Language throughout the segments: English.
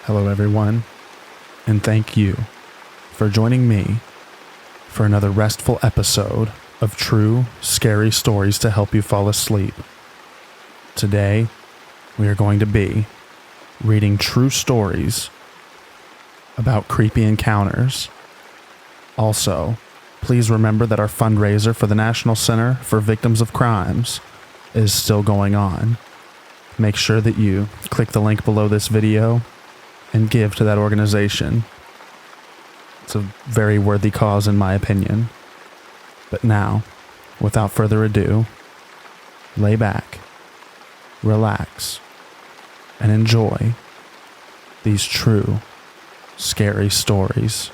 Hello, everyone, and thank you for joining me for another restful episode of True Scary Stories to help you fall asleep. Today, we are going to be reading true stories about creepy encounters. Also, please remember that our fundraiser for the National Center for Victims of Crimes is still going on. Make sure that you click the link below this video and give to that organization. It's a very worthy cause in my opinion. But now, without further ado, lay back, relax, and enjoy these true, scary stories.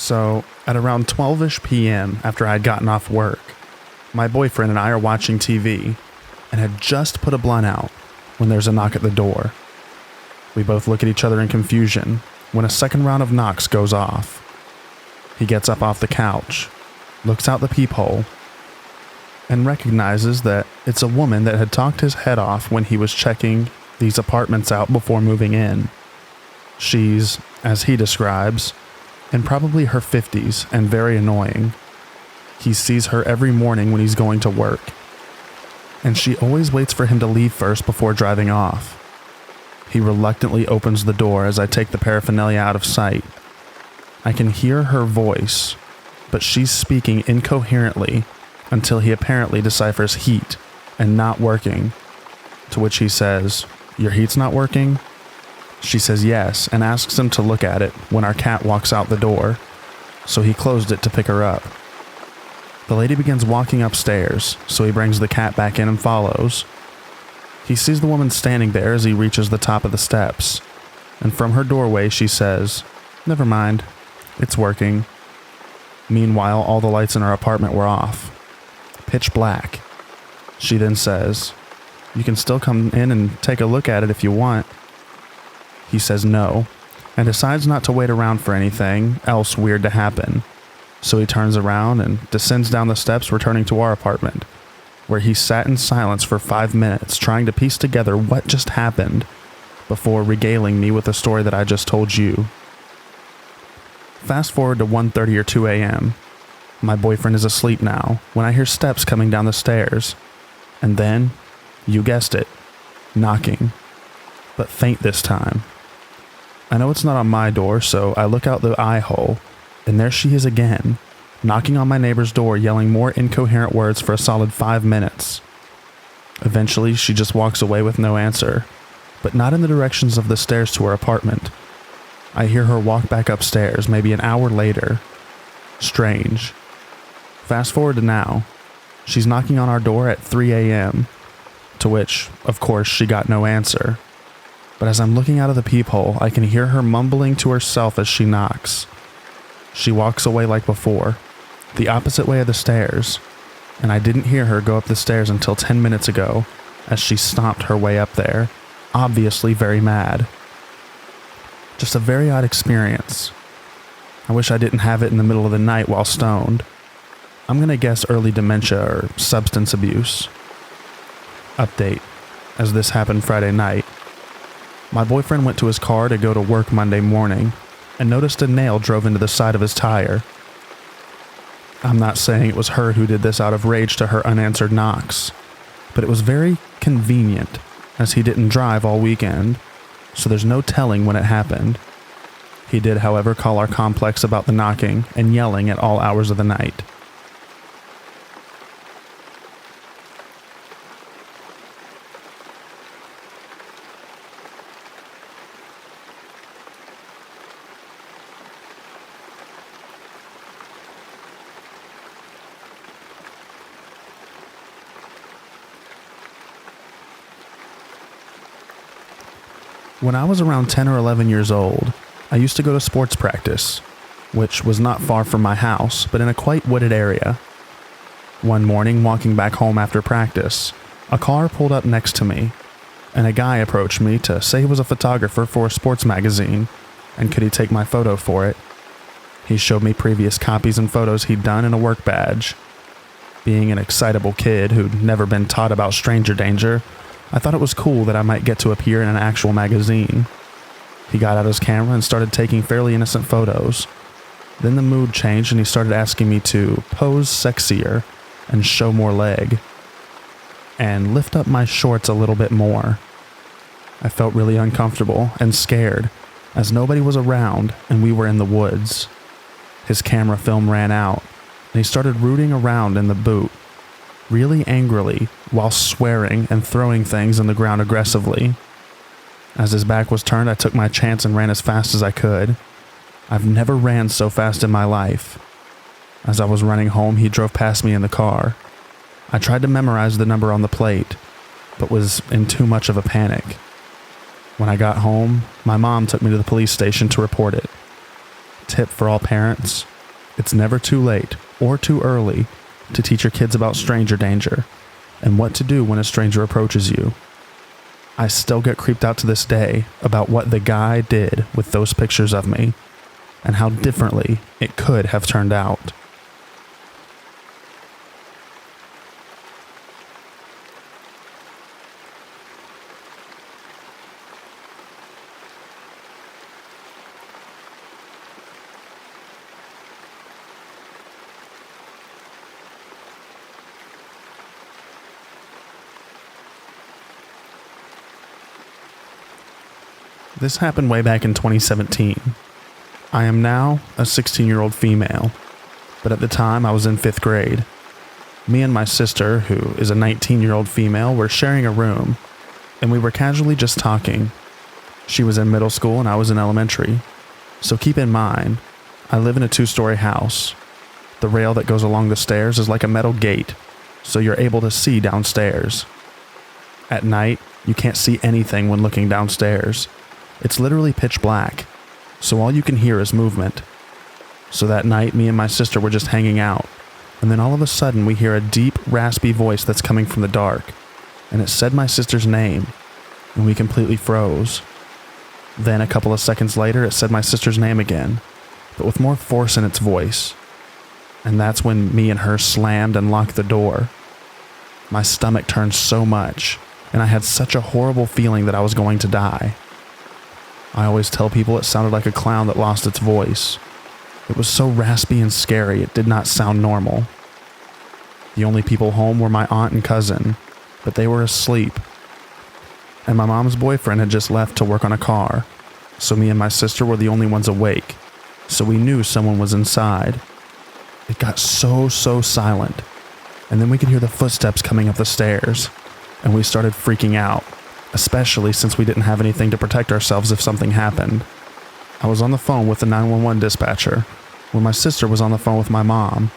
So, at around 12-ish p.m. after I had gotten off work, my boyfriend and I are watching TV and had just put a blunt out when there's a knock at the door. We both look at each other in confusion when a second round of knocks goes off. He gets up off the couch, looks out the peephole, and recognizes that it's a woman that had talked his head off when he was checking these apartments out before moving in. She's, as he describes, in probably her 50s and very annoying. He sees her every morning when he's going to work, and she always waits for him to leave first before driving off. He reluctantly opens the door as I take the paraphernalia out of sight. I can hear her voice, but she's speaking incoherently until he apparently deciphers heat and not working, to which he says, "Your heat's not working?" She says yes and asks him to look at it when our cat walks out the door, so he closed it to pick her up. The lady begins walking upstairs, so he brings the cat back in and follows. He sees the woman standing there as he reaches the top of the steps, and from her doorway she says, "Never mind, it's working." Meanwhile, all the lights in her apartment were off. Pitch black. She then says, "You can still come in and take a look at it if you want." He says no, and decides not to wait around for anything else weird to happen. So he turns around and descends down the steps, returning to our apartment, where he sat in silence for 5 minutes trying to piece together what just happened before regaling me with the story that I just told you. Fast forward to 1:30 or 2 a.m. My boyfriend is asleep now when I hear steps coming down the stairs. And then, you guessed it, knocking. But faint this time. I know it's not on my door, so I look out the eye hole, and there she is again, knocking on my neighbor's door, yelling more incoherent words for a solid 5 minutes. Eventually, she just walks away with no answer, but not in the directions of the stairs to her apartment. I hear her walk back upstairs maybe an hour later. Strange. Fast forward to now. She's knocking on our door at 3 a.m., to which, of course, she got no answer. But as I'm looking out of the peephole, I can hear her mumbling to herself as she knocks. She walks away like before, the opposite way of the stairs, and I didn't hear her go up the stairs until 10 minutes ago, as she stomped her way up there, obviously very mad. Just a very odd experience. I wish I didn't have it in the middle of the night while stoned. I'm gonna guess early dementia or substance abuse. Update, as this happened Friday night. My boyfriend went to his car to go to work Monday morning and noticed a nail drove into the side of his tire. I'm not saying it was her who did this out of rage to her unanswered knocks, but it was very convenient as he didn't drive all weekend, so there's no telling when it happened. He did, however, call our complex about the knocking and yelling at all hours of the night. When I was around 10 or 11 years old, I used to go to sports practice, which was not far from my house, but in a quite wooded area. One morning, walking back home after practice, a car pulled up next to me, and a guy approached me to say he was a photographer for a sports magazine, and could he take my photo for it. He showed me previous copies and photos he'd done in a work badge. Being an excitable kid who'd never been taught about stranger danger, I thought it was cool that I might get to appear in an actual magazine. He got out his camera and started taking fairly innocent photos. Then the mood changed and he started asking me to pose sexier and show more leg, and lift up my shorts a little bit more. I felt really uncomfortable and scared, as nobody was around and we were in the woods. His camera film ran out, and he started rooting around in the boot, really angrily, while swearing and throwing things in the ground aggressively. As his back was turned, I took my chance and ran as fast as I could. I've never ran so fast in my life. As I was running home, he drove past me in the car. I tried to memorize the number on the plate, but was in too much of a panic. When I got home, my mom took me to the police station to report it. Tip for all parents: it's never too late or too early to teach your kids about stranger danger and what to do when a stranger approaches you. I still get creeped out to this day about what the guy did with those pictures of me and how differently it could have turned out. This happened way back in 2017. I am now a 16-year-old female, but at the time I was in 5th grade. Me and my sister, who is a 19-year-old female, were sharing a room, and we were casually just talking. She was in middle school and I was in elementary. So keep in mind, I live in a 2-story house. The rail that goes along the stairs is like a metal gate, so you're able to see downstairs. At night, you can't see anything when looking downstairs. It's literally pitch black, so all you can hear is movement. So that night, me and my sister were just hanging out, and then all of a sudden we hear a deep, raspy voice that's coming from the dark, and it said my sister's name, and we completely froze. Then a couple of seconds later, it said my sister's name again, but with more force in its voice. And that's when me and her slammed and locked the door. My stomach turned so much, and I had such a horrible feeling that I was going to die. I always tell people it sounded like a clown that lost its voice. It was so raspy and scary, it did not sound normal. The only people home were my aunt and cousin, but they were asleep. And my mom's boyfriend had just left to work on a car, so me and my sister were the only ones awake, so we knew someone was inside. It got so silent, and then we could hear the footsteps coming up the stairs, and we started freaking out, especially since we didn't have anything to protect ourselves if something happened. I was on the phone with the 911 dispatcher when my sister was on the phone with my mom,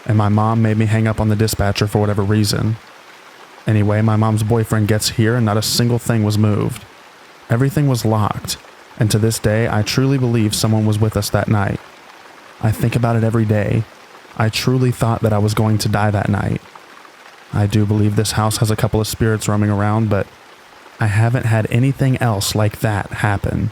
and my mom made me hang up on the dispatcher for whatever reason. Anyway, my mom's boyfriend gets here and not a single thing was moved. Everything was locked, and to this day, I truly believe someone was with us that night. I think about it every day. I truly thought that I was going to die that night. I do believe this house has a couple of spirits roaming around, but I haven't had anything else like that happen.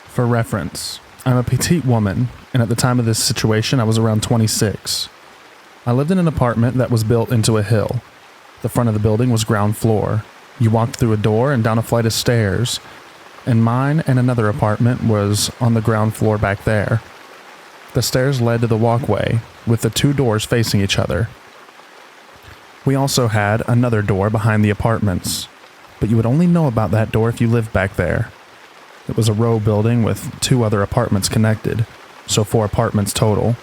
For reference, I'm a petite woman, and at the time of this situation, I was around 26. I lived in an apartment that was built into a hill. The front of the building was ground floor. You walked through a door and down a flight of stairs, and mine and another apartment was on the ground floor back there. The stairs led to the walkway, with the 2 doors facing each other. We also had another door behind the apartments, but you would only know about that door if you lived back there. It was a row building with 2 other apartments connected, so 4 apartments total.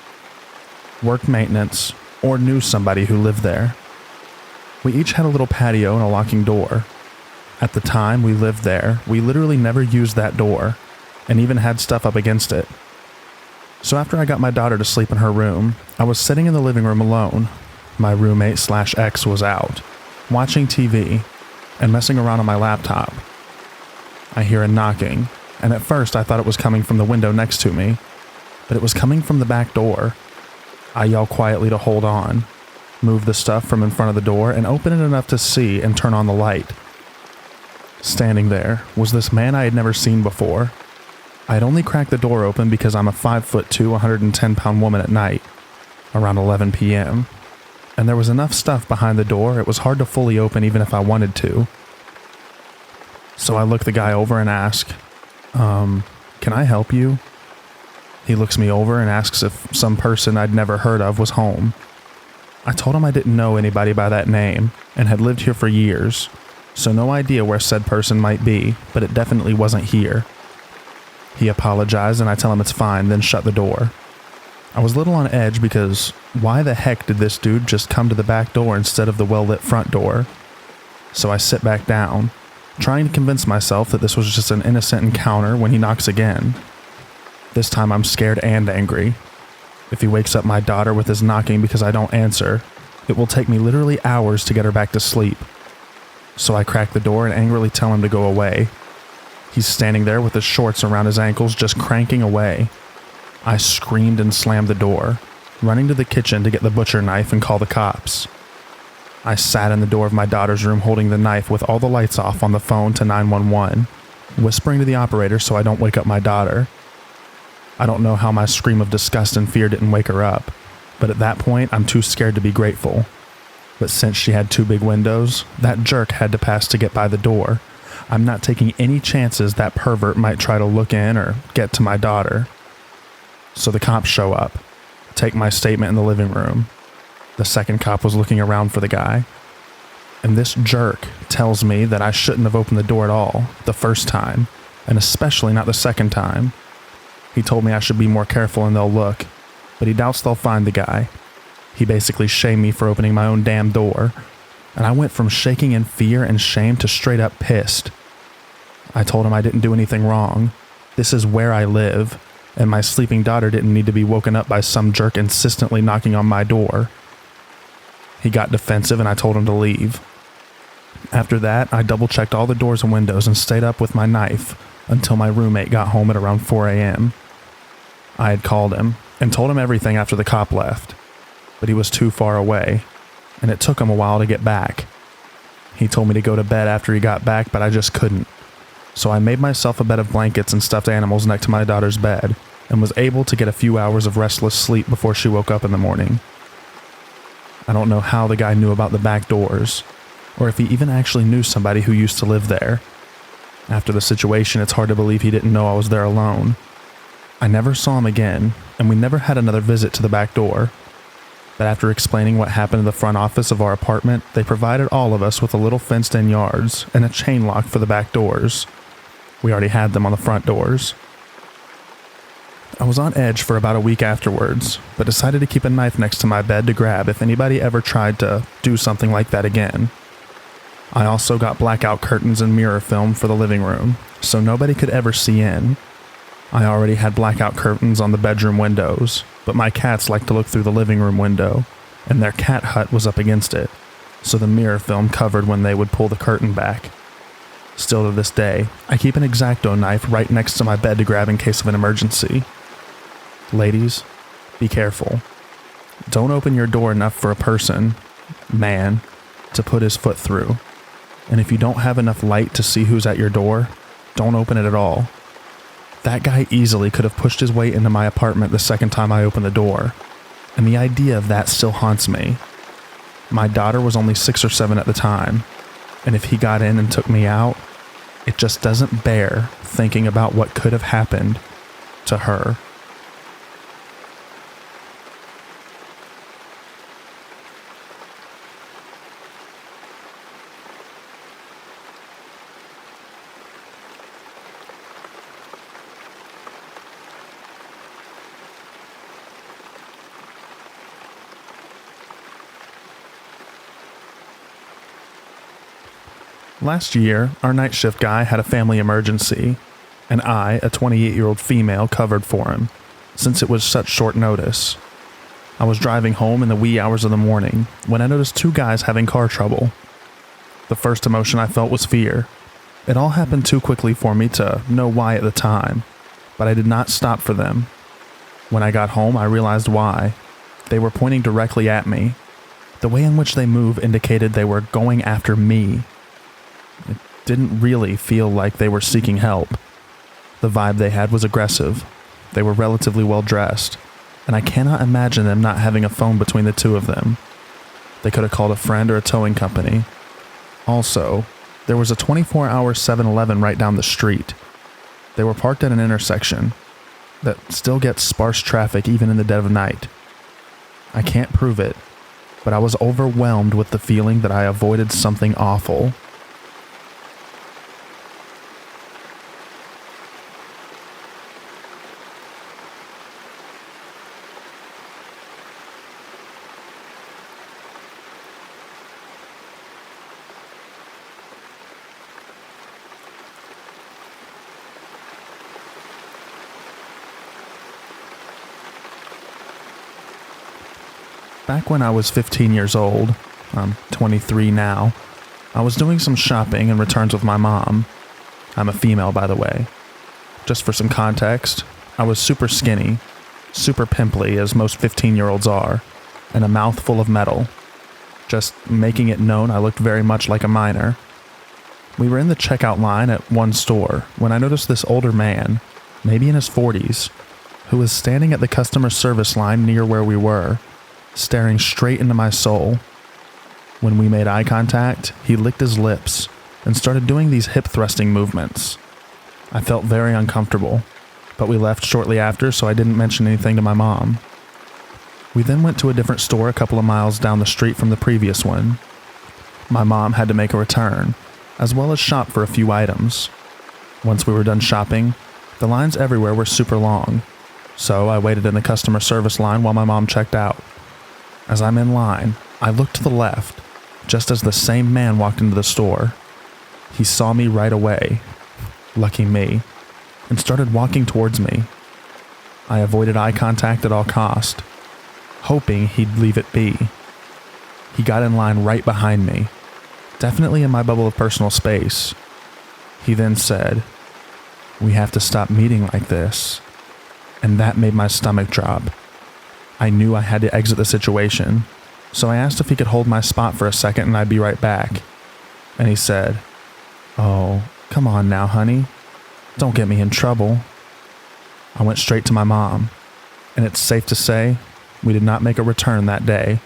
Worked maintenance, or knew somebody who lived there. We each had a little patio and a locking door. At the time we lived there, we literally never used that door and even had stuff up against it. So after I got my daughter to sleep in her room, I was sitting in the living room alone. My roommate/ex was out, watching TV and messing around on my laptop. I hear a knocking, and at first I thought it was coming from the window next to me, but it was coming from the back door. I yell quietly to hold on, move the stuff from in front of the door, and open it enough to see and turn on the light. Standing there was this man I had never seen before. I had only cracked the door open because I'm a 5'2", 110-pound woman at night, around 11 p.m., and there was enough stuff behind the door it was hard to fully open even if I wanted to. So I look the guy over and ask, can I help you? He looks me over and asks if some person I'd never heard of was home. I told him I didn't know anybody by that name and had lived here for years, so no idea where said person might be, but it definitely wasn't here. He apologized and I tell him it's fine, then shut the door. I was a little on edge because why the heck did this dude just come to the back door instead of the well-lit front door? So I sit back down, trying to convince myself that this was just an innocent encounter when he knocks again. This time I'm scared and angry. If he wakes up my daughter with his knocking because I don't answer, it will take me literally hours to get her back to sleep. So I crack the door and angrily tell him to go away. He's standing there with his shorts around his ankles just cranking away. I screamed and slammed the door, running to the kitchen to get the butcher knife and call the cops. I sat in the door of my daughter's room holding the knife with all the lights off on the phone to 911, whispering to the operator so I don't wake up my daughter. I don't know how my scream of disgust and fear didn't wake her up, but at that point I'm too scared to be grateful. But since she had 2 big windows, that jerk had to pass to get by the door. I'm not taking any chances that pervert might try to look in or get to my daughter. So the cops show up, take my statement in the living room. The second cop was looking around for the guy. And this jerk tells me that I shouldn't have opened the door at all the first time, and especially not the second time. He told me I should be more careful and they'll look, but he doubts they'll find the guy. He basically shamed me for opening my own damn door, and I went from shaking in fear and shame to straight up pissed. I told him I didn't do anything wrong. This is where I live, and my sleeping daughter didn't need to be woken up by some jerk insistently knocking on my door. He got defensive and I told him to leave. After that, I double-checked all the doors and windows and stayed up with my knife until my roommate got home at around 4 a.m. I had called him and told him everything after the cop left, but he was too far away, and it took him a while to get back. He told me to go to bed after he got back, but I just couldn't. So I made myself a bed of blankets and stuffed animals next to my daughter's bed and was able to get a few hours of restless sleep before she woke up in the morning. I don't know how the guy knew about the back doors, or if he even actually knew somebody who used to live there. After the situation, it's hard to believe he didn't know I was there alone. I never saw him again, and we never had another visit to the back door. But after explaining what happened in the front office of our apartment, they provided all of us with a little fenced-in yards and a chain lock for the back doors. We already had them on the front doors. I was on edge for about a week afterwards, but decided to keep a knife next to my bed to grab if anybody ever tried to do something like that again. I also got blackout curtains and mirror film for the living room, so nobody could ever see in. I already had blackout curtains on the bedroom windows, but my cats liked to look through the living room window, and their cat hut was up against it, so the mirror film covered when they would pull the curtain back. Still to this day, I keep an X-Acto knife right next to my bed to grab in case of an emergency. Ladies, be careful. Don't open your door enough for a person, man, to put his foot through. And if you don't have enough light to see who's at your door, don't open it at all. That guy easily could have pushed his way into my apartment the second time I opened the door, and the idea of that still haunts me. My daughter was only 6 or 7 at the time, and if he got in and took me out, it just doesn't bear thinking about what could have happened to her. Last year, our night shift guy had a family emergency, and I, a 28-year-old female, covered for him, since it was such short notice. I was driving home in the wee hours of the morning when I noticed two guys having car trouble. The first emotion I felt was fear. It all happened too quickly for me to know why at the time, but I did not stop for them. When I got home, I realized why. They were pointing directly at me. The way in which they moved indicated they were going after me. It didn't really feel like they were seeking help. The vibe they had was aggressive. They were relatively well dressed, and I cannot imagine them not having a phone between the two of them. They could have called a friend or a towing company. Also, there was a 24-hour 7-Eleven right down the street. They were parked at an intersection that still gets sparse traffic even in the dead of night. I can't prove it, but I was overwhelmed with the feeling that I avoided something awful. Back when I was 15 years old, I'm 23 now, I was doing some shopping and returns with my mom. I'm a female, by the way. Just for some context, I was super skinny, super pimply as most 15-year-olds are, and a mouth full of metal. Just making it known I looked very much like a minor. We were in the checkout line at one store when I noticed this older man, maybe in his 40s, who was standing at the customer service line near where we were, staring straight into my soul. When we made eye contact, he licked his lips and started doing these hip-thrusting movements. I felt very uncomfortable, but we left shortly after, so I didn't mention anything to my mom. We then went to a different store a couple of miles down the street from the previous one. My mom had to make a return, as well as shop for a few items. Once we were done shopping, the lines everywhere were super long, so I waited in the customer service line while my mom checked out. As I'm in line, I looked to the left, just as the same man walked into the store. He saw me right away, lucky me, and started walking towards me. I avoided eye contact at all cost, hoping he'd leave it be. He got in line right behind me, definitely in my bubble of personal space. He then said, "We have to stop meeting like this," and that made my stomach drop. I knew I had to exit the situation, so I asked if he could hold my spot for a second and I'd be right back. And he said, "Oh, come on now, honey. Don't get me in trouble." I went straight to my mom, and it's safe to say we did not make a return that day.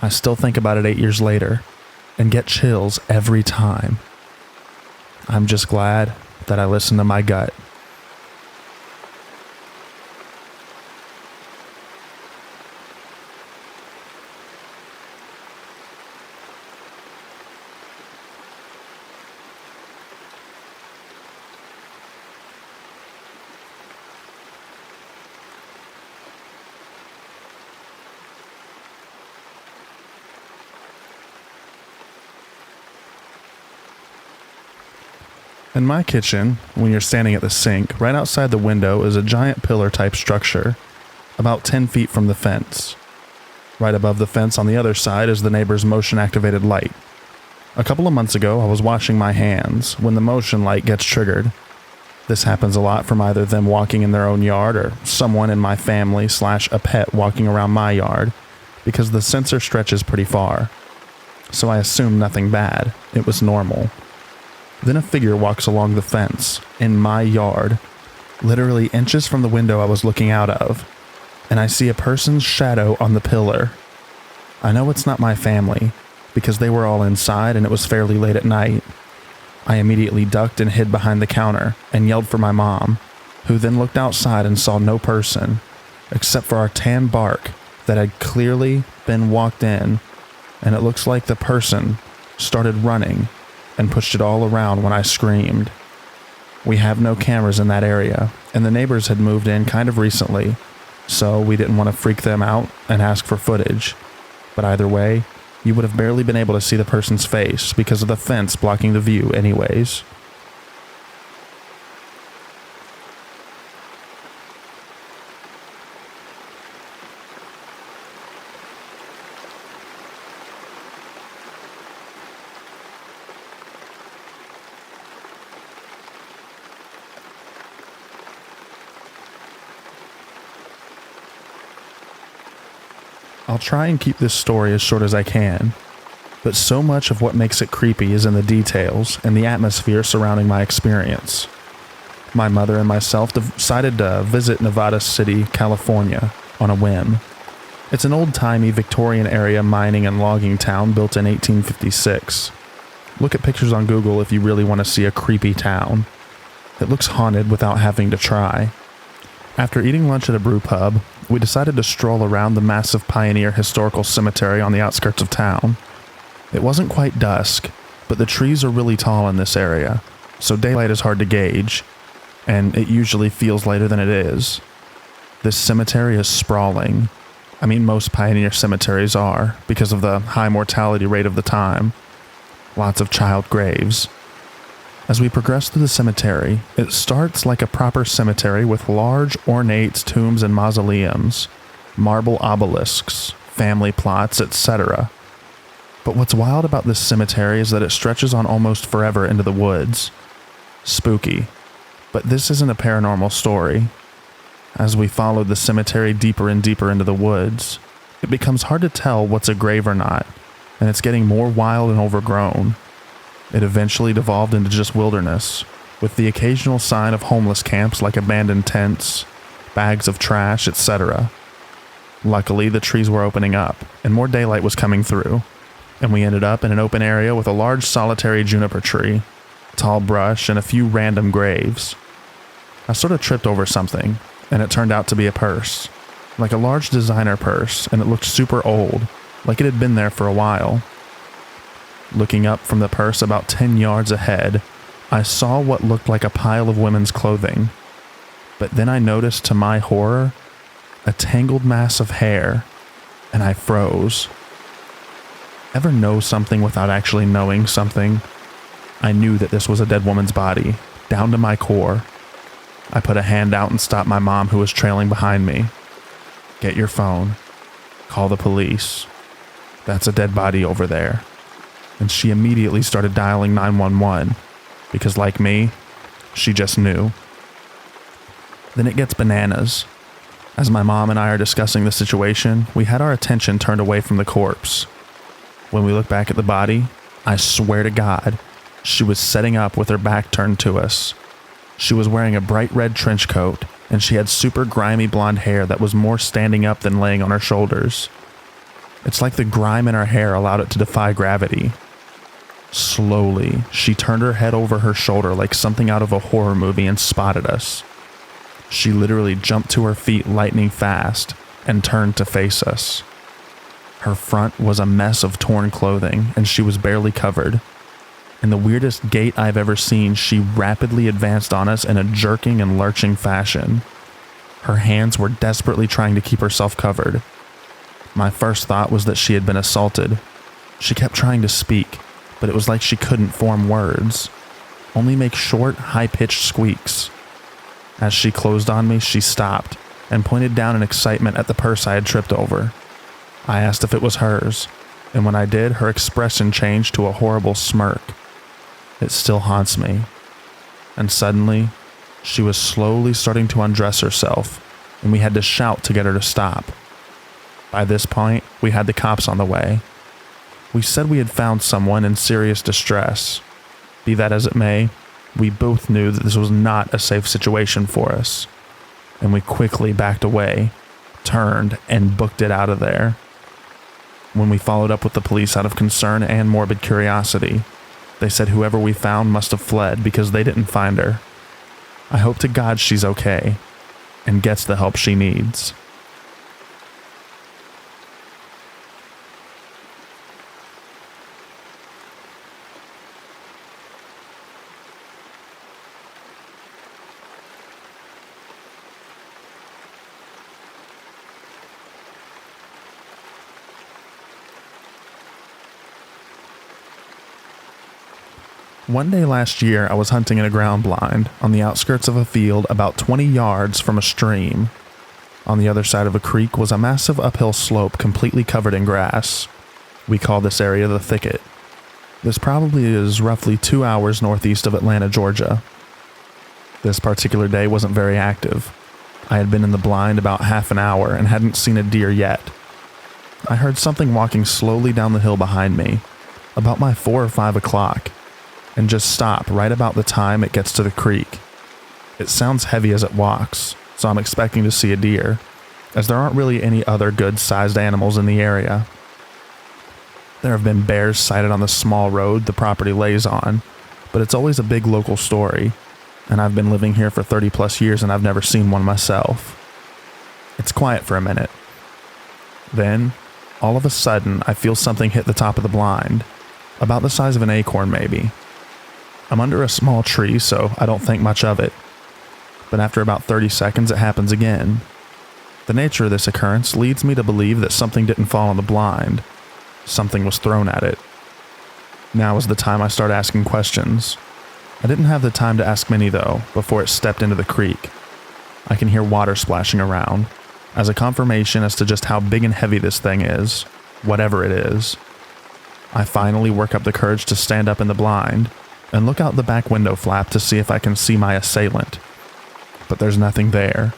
I still think about it 8 years later and get chills every time. I'm just glad that I listened to my gut. In my kitchen, when you're standing at the sink, right outside the window is a giant pillar-type structure, about 10 feet from the fence. Right above the fence on the other side is the neighbor's motion-activated light. A couple of months ago, I was washing my hands when the motion light gets triggered. This happens a lot from either them walking in their own yard or someone in my family / a pet walking around my yard, because the sensor stretches pretty far. So I assumed nothing bad. It was normal. Then a figure walks along the fence, in my yard, literally inches from the window I was looking out of, and I see a person's shadow on the pillar. I know it's not my family, because they were all inside and it was fairly late at night. I immediately ducked and hid behind the counter and yelled for my mom, who then looked outside and saw no person, except for our tan bark that had clearly been walked in, and it looks like the person started running and pushed it all around when I screamed. We have no cameras in that area, and the neighbors had moved in kind of recently, so we didn't want to freak them out and ask for footage. But either way, You would have barely been able to see the person's face because of the fence blocking the view anyways. I'll try and keep this story as short as I can, but so much of what makes it creepy is in the details and the atmosphere surrounding my experience. My mother and myself decided to visit Nevada City, California, on a whim. It's an old-timey Victorian area mining and logging town built in 1856. Look at pictures on Google if you really want to see a creepy town. It looks haunted without having to try. After eating lunch at a brew pub, we decided to stroll around the massive Pioneer Historical Cemetery on the outskirts of town. It wasn't quite dusk, but the trees are really tall in this area, so daylight is hard to gauge, and it usually feels later than it is. This cemetery is sprawling. I mean, most Pioneer cemeteries are, because of the high mortality rate of the time. Lots of child graves. As we progress through the cemetery, it starts like a proper cemetery with large, ornate tombs and mausoleums, marble obelisks, family plots, etc. But what's wild about this cemetery is that it stretches on almost forever into the woods. Spooky. But this isn't a paranormal story. As we followed the cemetery deeper and deeper into the woods, it becomes hard to tell what's a grave or not, and it's getting more wild and overgrown. It eventually devolved into just wilderness, with the occasional sign of homeless camps like abandoned tents, bags of trash, etc. Luckily, the trees were opening up, and more daylight was coming through, and we ended up in an open area with a large solitary juniper tree, tall brush, and a few random graves. I sort of tripped over something, and it turned out to be a purse, like a large designer purse, and it looked super old, like it had been there for a while. Looking up from the purse about 10 yards ahead, I saw what looked like a pile of women's clothing. But then I noticed, to my horror, a tangled mass of hair, and I froze. Ever know something without actually knowing something? I knew that this was a dead woman's body, down to my core. I put a hand out and stopped my mom, who was trailing behind me. "Get your phone. Call the police. That's a dead body over there." And she immediately started dialing 911, because like me, she just knew. Then it gets bananas. As my mom and I are discussing the situation, we had our attention turned away from the corpse. When we look back at the body, I swear to God, she was setting up with her back turned to us. She was wearing a bright red trench coat, and she had super grimy blonde hair that was more standing up than laying on her shoulders. It's like the grime in her hair allowed it to defy gravity. Slowly, she turned her head over her shoulder like something out of a horror movie and spotted us. She literally jumped to her feet lightning fast and turned to face us. Her front was a mess of torn clothing, and she was barely covered. In the weirdest gait I've ever seen, she rapidly advanced on us in a jerking and lurching fashion. Her hands were desperately trying to keep herself covered. My first thought was that she had been assaulted. She kept trying to speak, but it was like she couldn't form words, only make short, high-pitched squeaks. As she closed on me, she stopped and pointed down in excitement at the purse I had tripped over. I asked if it was hers, and when I did, her expression changed to a horrible smirk. It still haunts me. And suddenly, she was slowly starting to undress herself, and we had to shout to get her to stop. By this point, we had the cops on the way. We said we had found someone in serious distress. Be that as it may, we both knew that this was not a safe situation for us, and we quickly backed away, turned, and booked it out of there. When we followed up with the police out of concern and morbid curiosity, they said whoever we found must have fled because they didn't find her. I hope to God she's okay and gets the help she needs. One day last year, I was hunting in a ground blind on the outskirts of a field about 20 yards from a stream. On the other side of a creek was a massive uphill slope completely covered in grass. We call this area the thicket. This probably is roughly 2 hours northeast of Atlanta, Georgia. This particular day wasn't very active. I had been in the blind about half an hour and hadn't seen a deer yet. I heard something walking slowly down the hill behind me, about my 4 or 5 o'clock, and just stop right about the time it gets to the creek. It sounds heavy as it walks, so I'm expecting to see a deer, as there aren't really any other good-sized animals in the area. There have been bears sighted on the small road the property lays on, but it's always a big local story, and I've been living here for 30 plus years and I've never seen one myself. It's quiet for a minute. Then, all of a sudden, I feel something hit the top of the blind, about the size of an acorn maybe. I'm under a small tree, so I don't think much of it. But after about 30 seconds, it happens again. The nature of this occurrence leads me to believe that something didn't fall on the blind. Something was thrown at it. Now is the time I start asking questions. I didn't have the time to ask many though, before it stepped into the creek. I can hear water splashing around, as a confirmation as to just how big and heavy this thing is, whatever it is. I finally work up the courage to stand up in the blind, and look out the back window flap to see if I can see my assailant. But there's nothing there,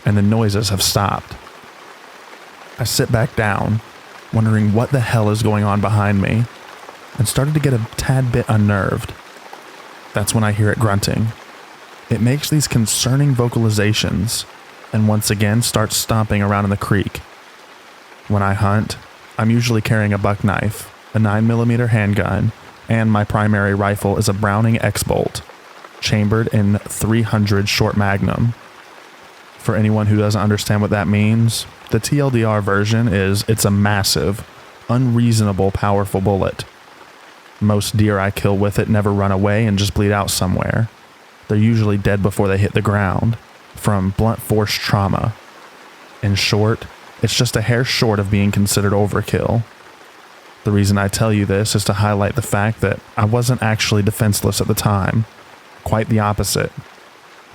and the noises have stopped. I sit back down, wondering what the hell is going on behind me, and started to get a tad bit unnerved. That's when I hear it grunting. It makes these concerning vocalizations, and once again starts stomping around in the creek. When I hunt, I'm usually carrying a buck knife, a 9mm handgun, and my primary rifle is a Browning X-Bolt, chambered in 300 short magnum. For anyone who doesn't understand what that means, the TLDR version is it's a massive, unreasonable, powerful bullet. Most deer I kill with it never run away and just bleed out somewhere. They're usually dead before they hit the ground, from blunt force trauma. In short, it's just a hair short of being considered overkill. The reason I tell you this is to highlight the fact that I wasn't actually defenseless at the time. Quite the opposite.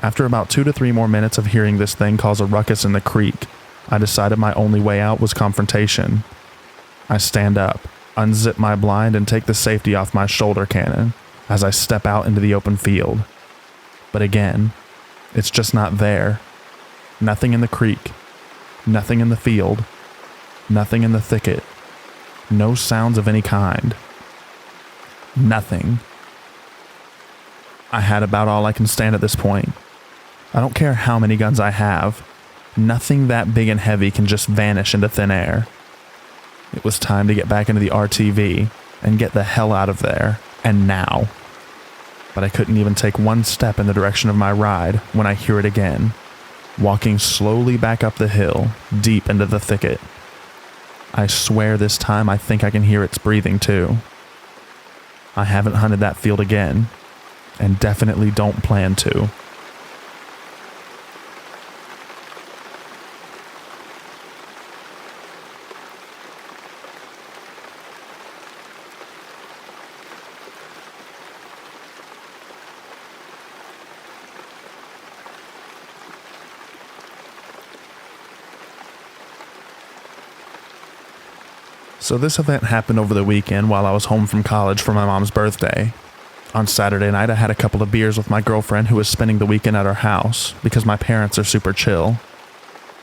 After about 2 to 3 more minutes of hearing this thing cause a ruckus in the creek, I decided my only way out was confrontation. I stand up, unzip my blind, and take the safety off my shoulder cannon as I step out into the open field. But again, it's just not there. Nothing in the creek. Nothing in the field. Nothing in the thicket. No sounds of any kind. Nothing. I had about all I can stand at this point. I don't care how many guns I have. Nothing that big and heavy can just vanish into thin air. It was time to get back into the RTV and get the hell out of there, and now. But I couldn't even take one step in the direction of my ride when I hear it again, walking slowly back up the hill, deep into the thicket. I swear this time I think I can hear its breathing too. I haven't hunted that field again, and definitely don't plan to. So this event happened over the weekend while I was home from college for my mom's birthday. On Saturday night, I had a couple of beers with my girlfriend who was spending the weekend at our house because my parents are super chill.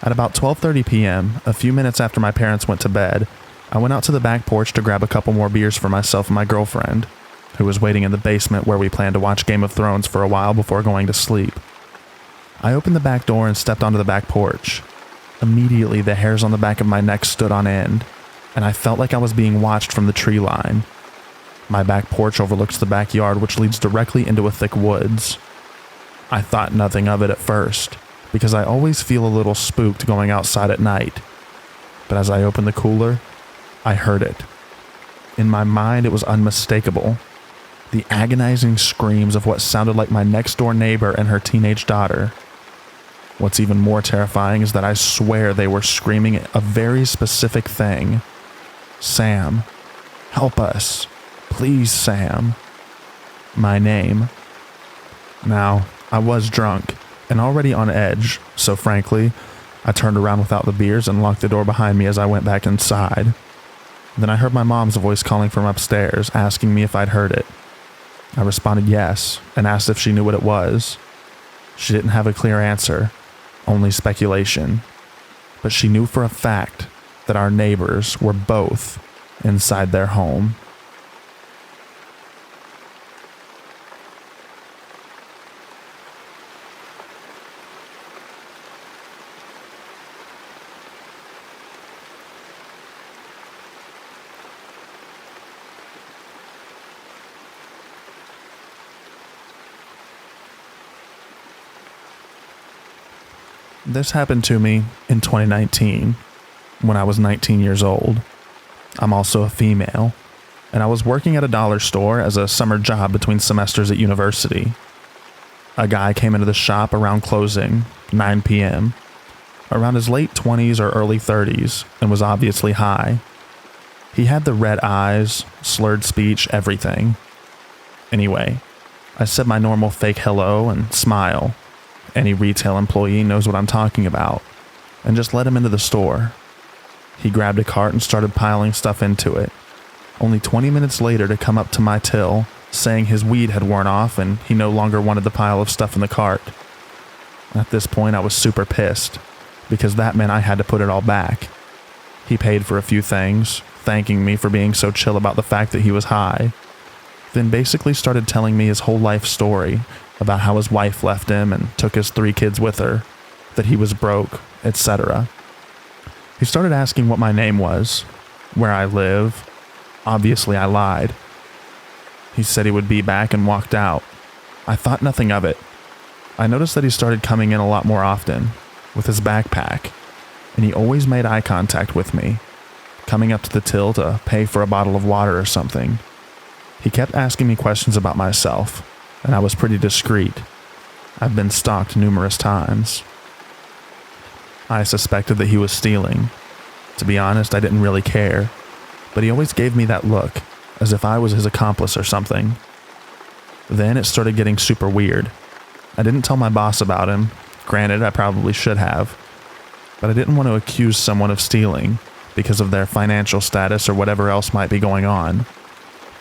At about 12:30 p.m., a few minutes after my parents went to bed, I went out to the back porch to grab a couple more beers for myself and my girlfriend, who was waiting in the basement where we planned to watch Game of Thrones for a while before going to sleep. I opened the back door and stepped onto the back porch. Immediately, the hairs on the back of my neck stood on end, and I felt like I was being watched from the tree line. My back porch overlooks the backyard, which leads directly into a thick woods. I thought nothing of it at first, because I always feel a little spooked going outside at night. But as I opened the cooler, I heard it. In my mind, it was unmistakable. The agonizing screams of what sounded like my next-door neighbor and her teenage daughter. What's even more terrifying is that I swear they were screaming a very specific thing. Sam, help us. Please, Sam. My name. Now, I was drunk and already on edge, so frankly, I turned around without the beers and locked the door behind me as I went back inside. Then I heard my mom's voice calling from upstairs, asking me if I'd heard it. I responded yes, and asked if she knew what it was. She didn't have a clear answer, only speculation. But she knew for a fact that our neighbors were both inside their home. This happened to me in 2019, when I was 19 years old. I'm also a female, and I was working at a dollar store as a summer job between semesters at university. A guy came into the shop around closing, 9 p.m., around his late 20s or early 30s, and was obviously high. He had the red eyes, slurred speech, everything. Anyway, I said my normal fake hello and smile. Any retail employee knows what I'm talking about, and just let him into the store. He grabbed a cart and started piling stuff into it, only 20 minutes later to come up to my till, saying his weed had worn off and he no longer wanted the pile of stuff in the cart. At this point, I was super pissed, because that meant I had to put it all back. He paid for a few things, thanking me for being so chill about the fact that he was high, then basically started telling me his whole life story about how his wife left him and took his 3 kids with her, that he was broke, etc. He started asking what my name was, where I live. Obviously, I lied. He said he would be back and walked out. I thought nothing of it. I noticed that he started coming in a lot more often, with his backpack, and he always made eye contact with me, coming up to the till to pay for a bottle of water or something. He kept asking me questions about myself, and I was pretty discreet. I've been stalked numerous times. I suspected that he was stealing. To be honest, I didn't really care, but he always gave me that look, as if I was his accomplice or something. Then it started getting super weird. I didn't tell my boss about him. Granted, I probably should have, but I didn't want to accuse someone of stealing because of their financial status or whatever else might be going on.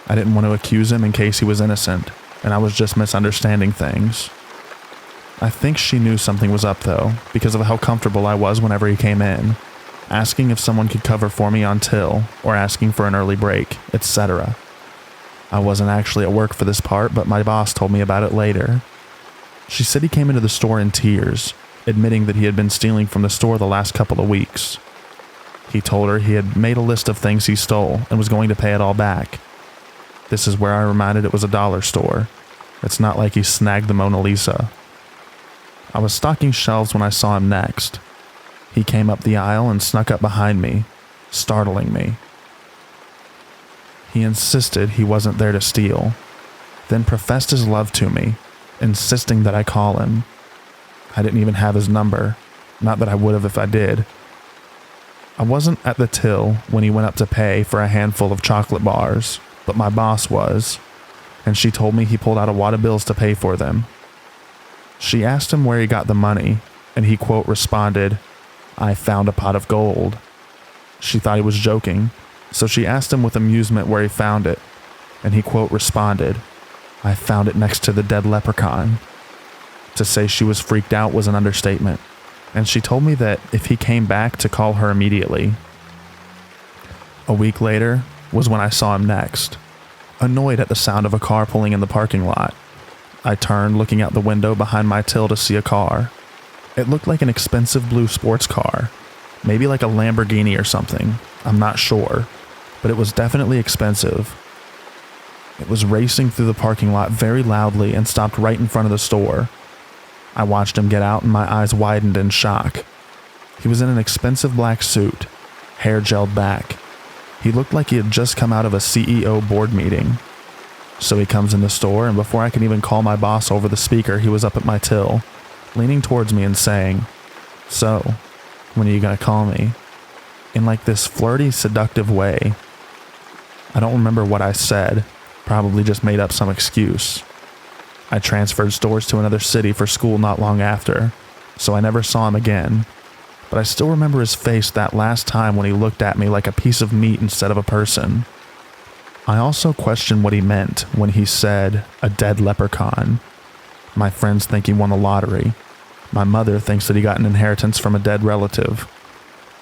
I didn't want to accuse him in case he was innocent, and I was just misunderstanding things. I think she knew something was up though, because of how comfortable I was whenever he came in, asking if someone could cover for me on till, or asking for an early break, etc. I wasn't actually at work for this part, but my boss told me about it later. She said he came into the store in tears, admitting that he had been stealing from the store the last couple of weeks. He told her he had made a list of things he stole and was going to pay it all back. This is where I reminded it was a dollar store. It's not like he snagged the Mona Lisa. I was stocking shelves when I saw him next. He came up the aisle and snuck up behind me, startling me. He insisted he wasn't there to steal, then professed his love to me, insisting that I call him. I didn't even have his number, not that I would have if I did. I wasn't at the till when he went up to pay for a handful of chocolate bars, but my boss was, and she told me he pulled out a wad of bills to pay for them. She asked him where he got the money, and he, quote, responded, "I found a pot of gold." She thought he was joking, so she asked him with amusement where he found it, and he, quote, responded, "I found it next to the dead leprechaun." To say she was freaked out was an understatement, and she told me that if he came back to call her immediately. A week later was when I saw him next, annoyed at the sound of a car pulling in the parking lot. I turned, looking out the window behind my till to see a car. It looked like an expensive blue sports car, maybe like a Lamborghini or something, I'm not sure, but it was definitely expensive. It was racing through the parking lot very loudly and stopped right in front of the store. I watched him get out and my eyes widened in shock. He was in an expensive black suit, hair gelled back. He looked like he had just come out of a CEO board meeting. So he comes in the store, and before I can even call my boss over the speaker, he was up at my till, leaning towards me and saying, "So, when are you gonna call me?" In like this flirty, seductive way. I don't remember what I said, Probably just made up some excuse. I transferred stores to another city for school not long after, so I never saw him again. But I still remember his face that last time when he looked at me like a piece of meat instead of a person. I also question what he meant when he said, a dead leprechaun. My friends think he won the lottery. My mother thinks that he got an inheritance from a dead relative.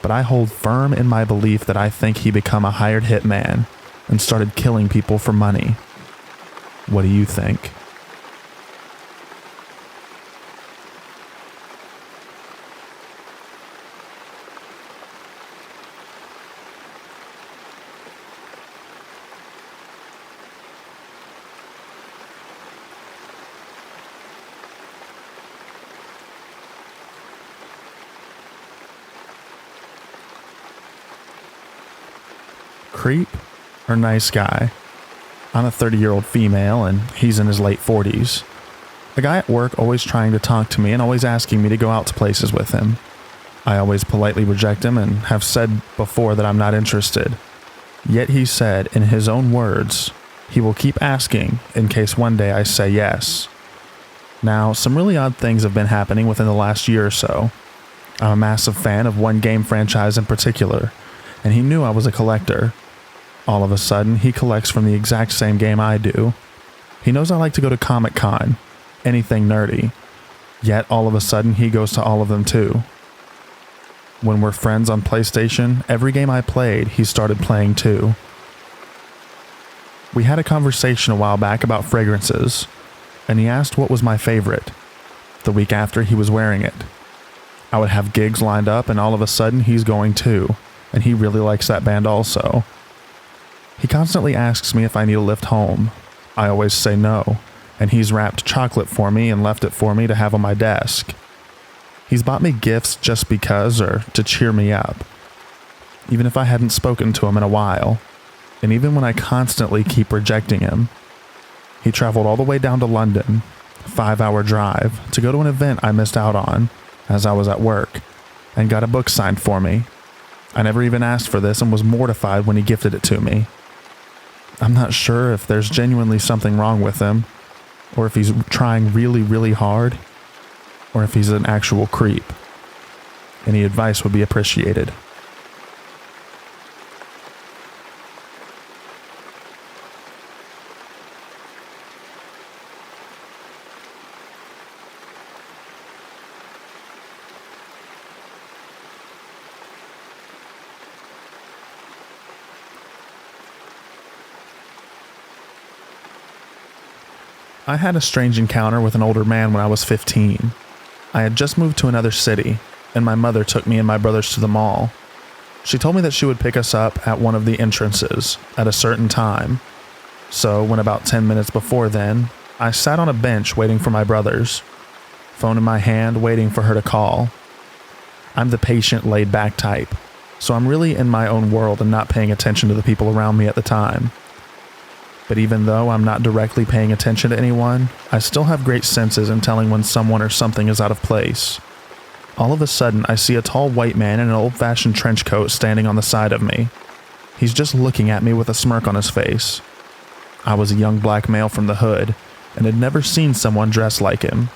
But I hold firm in my belief that I think he became a hired hitman and started killing people for money. What do you think? Creep or nice guy? I'm a 30-year-old female and he's in his late 40s. A guy at work always trying to talk to me and always asking me to go out to places with him. I always politely reject him and have said before that I'm not interested. Yet he said, in his own words, he will keep asking in case one day I say yes. Now, some really odd things have been happening within the last year or so. I'm a massive fan of one game franchise in particular, and he knew I was a collector. All of a sudden, he collects from the exact same game I do. He knows I like to go to Comic-Con, anything nerdy. Yet, all of a sudden, he goes to all of them too. When we're friends on PlayStation, every game I played, he started playing too. We had a conversation a while back about fragrances, and he asked what was my favorite. The week after, he was wearing it. I would have gigs lined up, and all of a sudden, he's going too, and he really likes that band also. He constantly asks me if I need a lift home. I always say no, and he's wrapped chocolate for me and left it for me to have on my desk. He's bought me gifts just because or to cheer me up, even if I hadn't spoken to him in a while, and even when I constantly keep rejecting him. He traveled all the way down to London, 5-hour drive, to go to an event I missed out on as I was at work, and got a book signed for me. I never even asked for this and was mortified when he gifted it to me. I'm not sure if there's genuinely something wrong with him, or if he's trying really, really hard, or if he's an actual creep. Any advice would be appreciated. I had a strange encounter with an older man when I was 15. I had just moved to another city, and my mother took me and my brothers to the mall. She told me that she would pick us up at one of the entrances at a certain time. So, when about 10 minutes before then, I sat on a bench waiting for my brothers, phone in my hand waiting for her to call. I'm the patient, laid-back type, so I'm really in my own world and not paying attention to the people around me at the time. But even though I'm not directly paying attention to anyone, I still have great senses in telling when someone or something is out of place. All of a sudden, I see a tall white man in an old-fashioned trench coat standing on the side of me. He's just looking at me with a smirk on his face. I was a young black male from the hood, and had never seen someone dressed like him.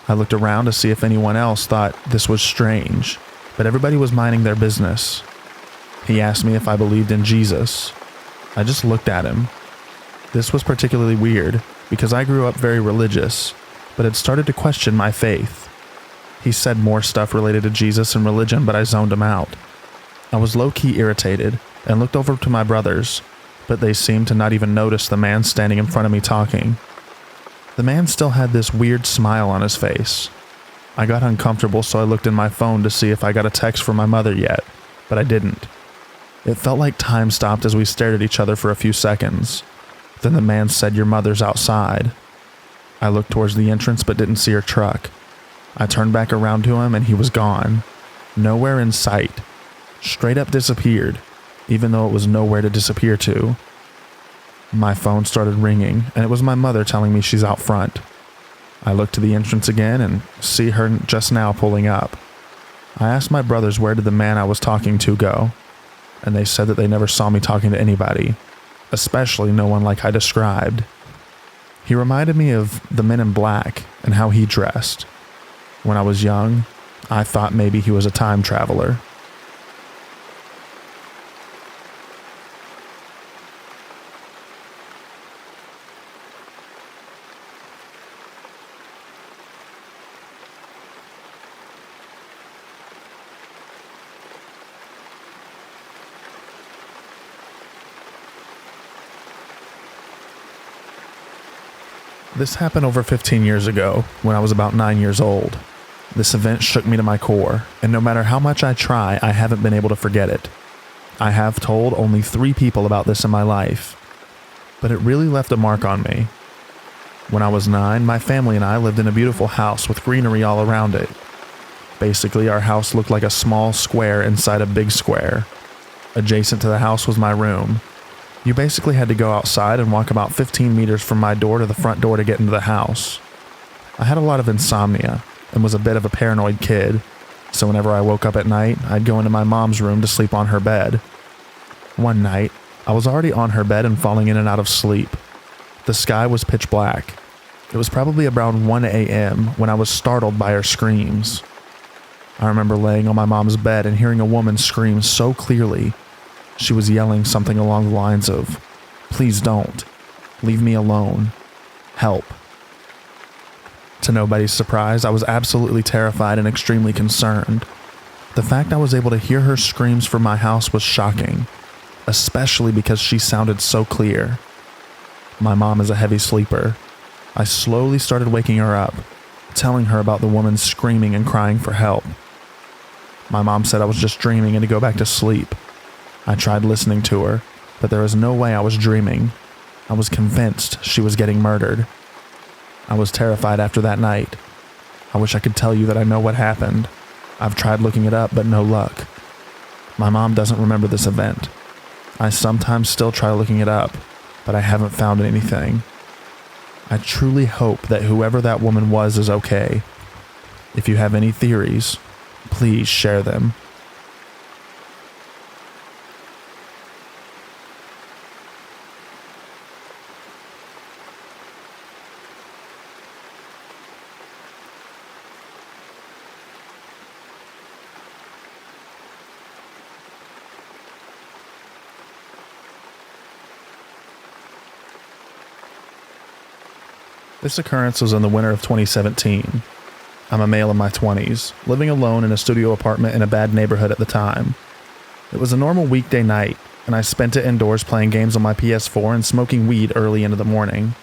I looked around to see if anyone else thought this was strange, but everybody was minding their business. He asked me if I believed in Jesus. I just looked at him. This was particularly weird, because I grew up very religious, but had started to question my faith. He said more stuff related to Jesus and religion, but I zoned him out. I was low-key irritated, and looked over to my brothers, but they seemed to not even notice the man standing in front of me talking. The man still had this weird smile on his face. I got uncomfortable, so I looked in my phone to see if I got a text from my mother yet, but I didn't. It felt like time stopped as we stared at each other for a few seconds. Then the man said, "Your mother's outside." I looked towards the entrance but didn't see her truck. I turned back around to him and he was gone. Nowhere in sight. Straight up disappeared, even though it was nowhere to disappear to. My phone started ringing, and it was my mother telling me she's out front. I looked to the entrance again and see her just now pulling up. I asked my brothers where did the man I was talking to go, and they said that they never saw me talking to anybody. especially no one like I described. He reminded me of the Men in Black and how he dressed. When I was young, I thought maybe he was a time traveler. This happened over 15 years ago, when I was about 9 years old. This event shook me to my core, and no matter how much I try, I haven't been able to forget it. I have told only 3 people about this in my life, but it really left a mark on me. When I was 9, my family and I lived in a beautiful house with greenery all around it. Basically, our house looked like a small square inside a big square. Adjacent to the house was my room. You basically had to go outside and walk about 15 meters from my door to the front door to get into the house. I had a lot of insomnia and was a bit of a paranoid kid, so whenever I woke up at night, I'd go into my mom's room to sleep on her bed. One night, I was already on her bed and falling in and out of sleep. The sky was pitch black. It was probably around 1 a.m. when I was startled by her screams. I remember laying on my mom's bed and hearing a woman scream so clearly. She was yelling something along the lines of, "Please don't. Leave me alone. Help." To nobody's surprise, I was absolutely terrified and extremely concerned. The fact I was able to hear her screams from my house was shocking, especially because she sounded so clear. My mom is a heavy sleeper. I slowly started waking her up, telling her about the woman screaming and crying for help. My mom said I was just dreaming and to go back to sleep. I tried listening to her, but there was no way I was dreaming. I was convinced she was getting murdered. I was terrified after that night. I wish I could tell you that I know what happened. I've tried looking it up, but no luck. My mom doesn't remember this event. I sometimes still try looking it up, but I haven't found anything. I truly hope that whoever that woman was is okay. If you have any theories, please share them. This occurrence was in the winter of 2017. I'm a male in my 20s, living alone in a studio apartment in a bad neighborhood at the time. It was a normal weekday night, and I spent it indoors playing games on my PS4 and smoking weed early into the morning.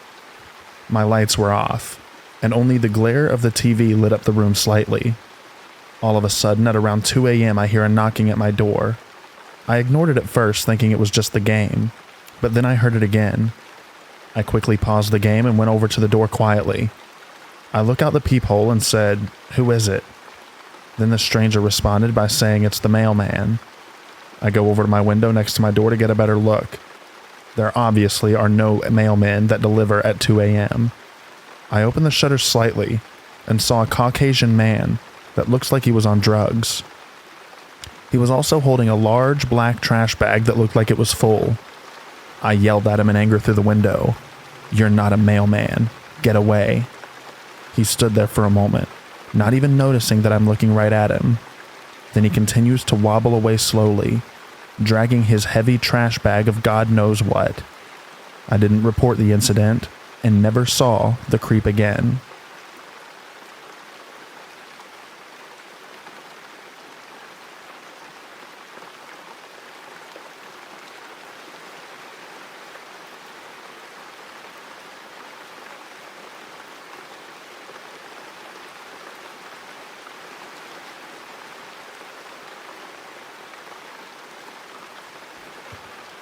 My lights were off, and only the glare of the TV lit up the room slightly. All of a sudden, at around 2 a.m., I hear a knocking at my door. I ignored it at first, thinking it was just the game, but then I heard it again. I quickly paused the game and went over to the door quietly. I look out the peephole and said, "Who is it?" Then the stranger responded by saying it's the mailman. I go over to my window next to my door to get a better look. There obviously are no mailmen that deliver at 2 a.m. I opened the shutters slightly and saw a Caucasian man that looks like he was on drugs. He was also holding a large black trash bag that looked like it was full. I yelled at him in anger through the window. "You're not a mailman. Get away." He stood there for a moment, not even noticing that I'm looking right at him. Then he continues to wobble away slowly, dragging his heavy trash bag of God knows what. I didn't report the incident and never saw the creep again.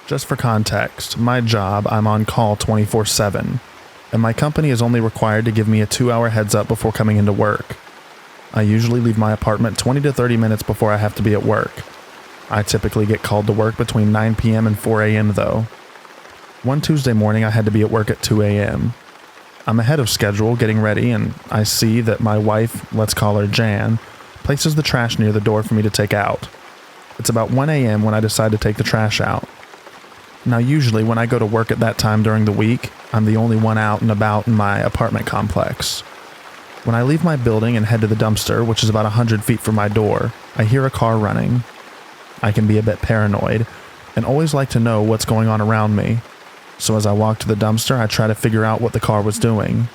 Just for context, my job, I'm on call 24/7, and my company is only required to give me a 2-hour heads up before coming into work. I usually leave my apartment 20 to 30 minutes before I have to be at work. I typically get called to work between 9 p.m. and 4 a.m. though. One Tuesday morning I had to be at work at 2 a.m. I'm ahead of schedule getting ready, and I see that my wife, let's call her Jan, places the trash near the door for me to take out. It's about 1 a.m. when I decide to take the trash out. Now usually when I go to work at that time during the week, I'm the only one out and about in my apartment complex. When I leave my building and head to the dumpster, which is about 100 feet from my door, I hear a car running. I can be a bit paranoid and always like to know what's going on around me. So as I walk to the dumpster, I try to figure out what the car was doing.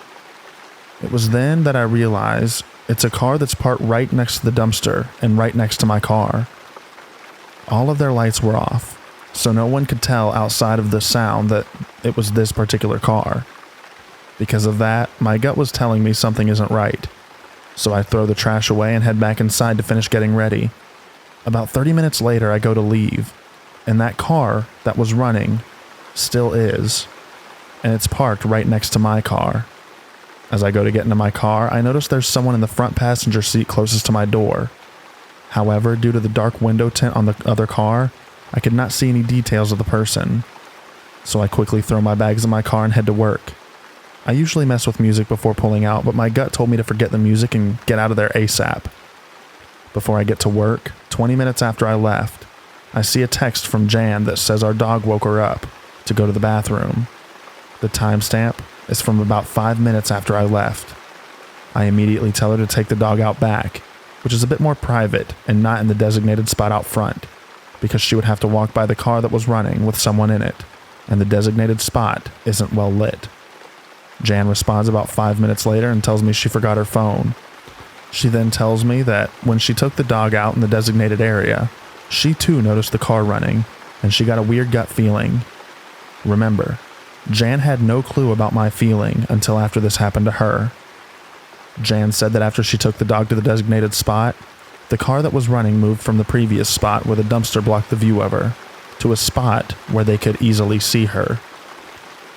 It was then that I realize it's a car that's parked right next to the dumpster and right next to my car. All of their lights were off, so no one could tell outside of the sound that it was this particular car. Because of that, my gut was telling me something isn't right. So I throw the trash away and head back inside to finish getting ready. About 30 minutes later, I go to leave, and that car that was running still is, and it's parked right next to my car. As I go to get into my car, I notice there's someone in the front passenger seat closest to my door. However, due to the dark window tint on the other car, I could not see any details of the person. So I quickly throw my bags in my car and head to work. I usually mess with music before pulling out, but my gut told me to forget the music and get out of there ASAP. Before I get to work, 20 minutes after I left, I see a text from Jan that says our dog woke her up to go to the bathroom. The timestamp is from about 5 minutes after I left. I immediately tell her to take the dog out back, which is a bit more private and not in the designated spot out front, because she would have to walk by the car that was running with someone in it, and the designated spot isn't well lit. Jan responds about 5 minutes later and tells me she forgot her phone. She then tells me that when she took the dog out in the designated area, she too noticed the car running, and she got a weird gut feeling. Remember, Jan had no clue about my feeling until after this happened to her. Jan said that after she took the dog to the designated spot, the car that was running moved from the previous spot where the dumpster blocked the view of her to a spot where they could easily see her.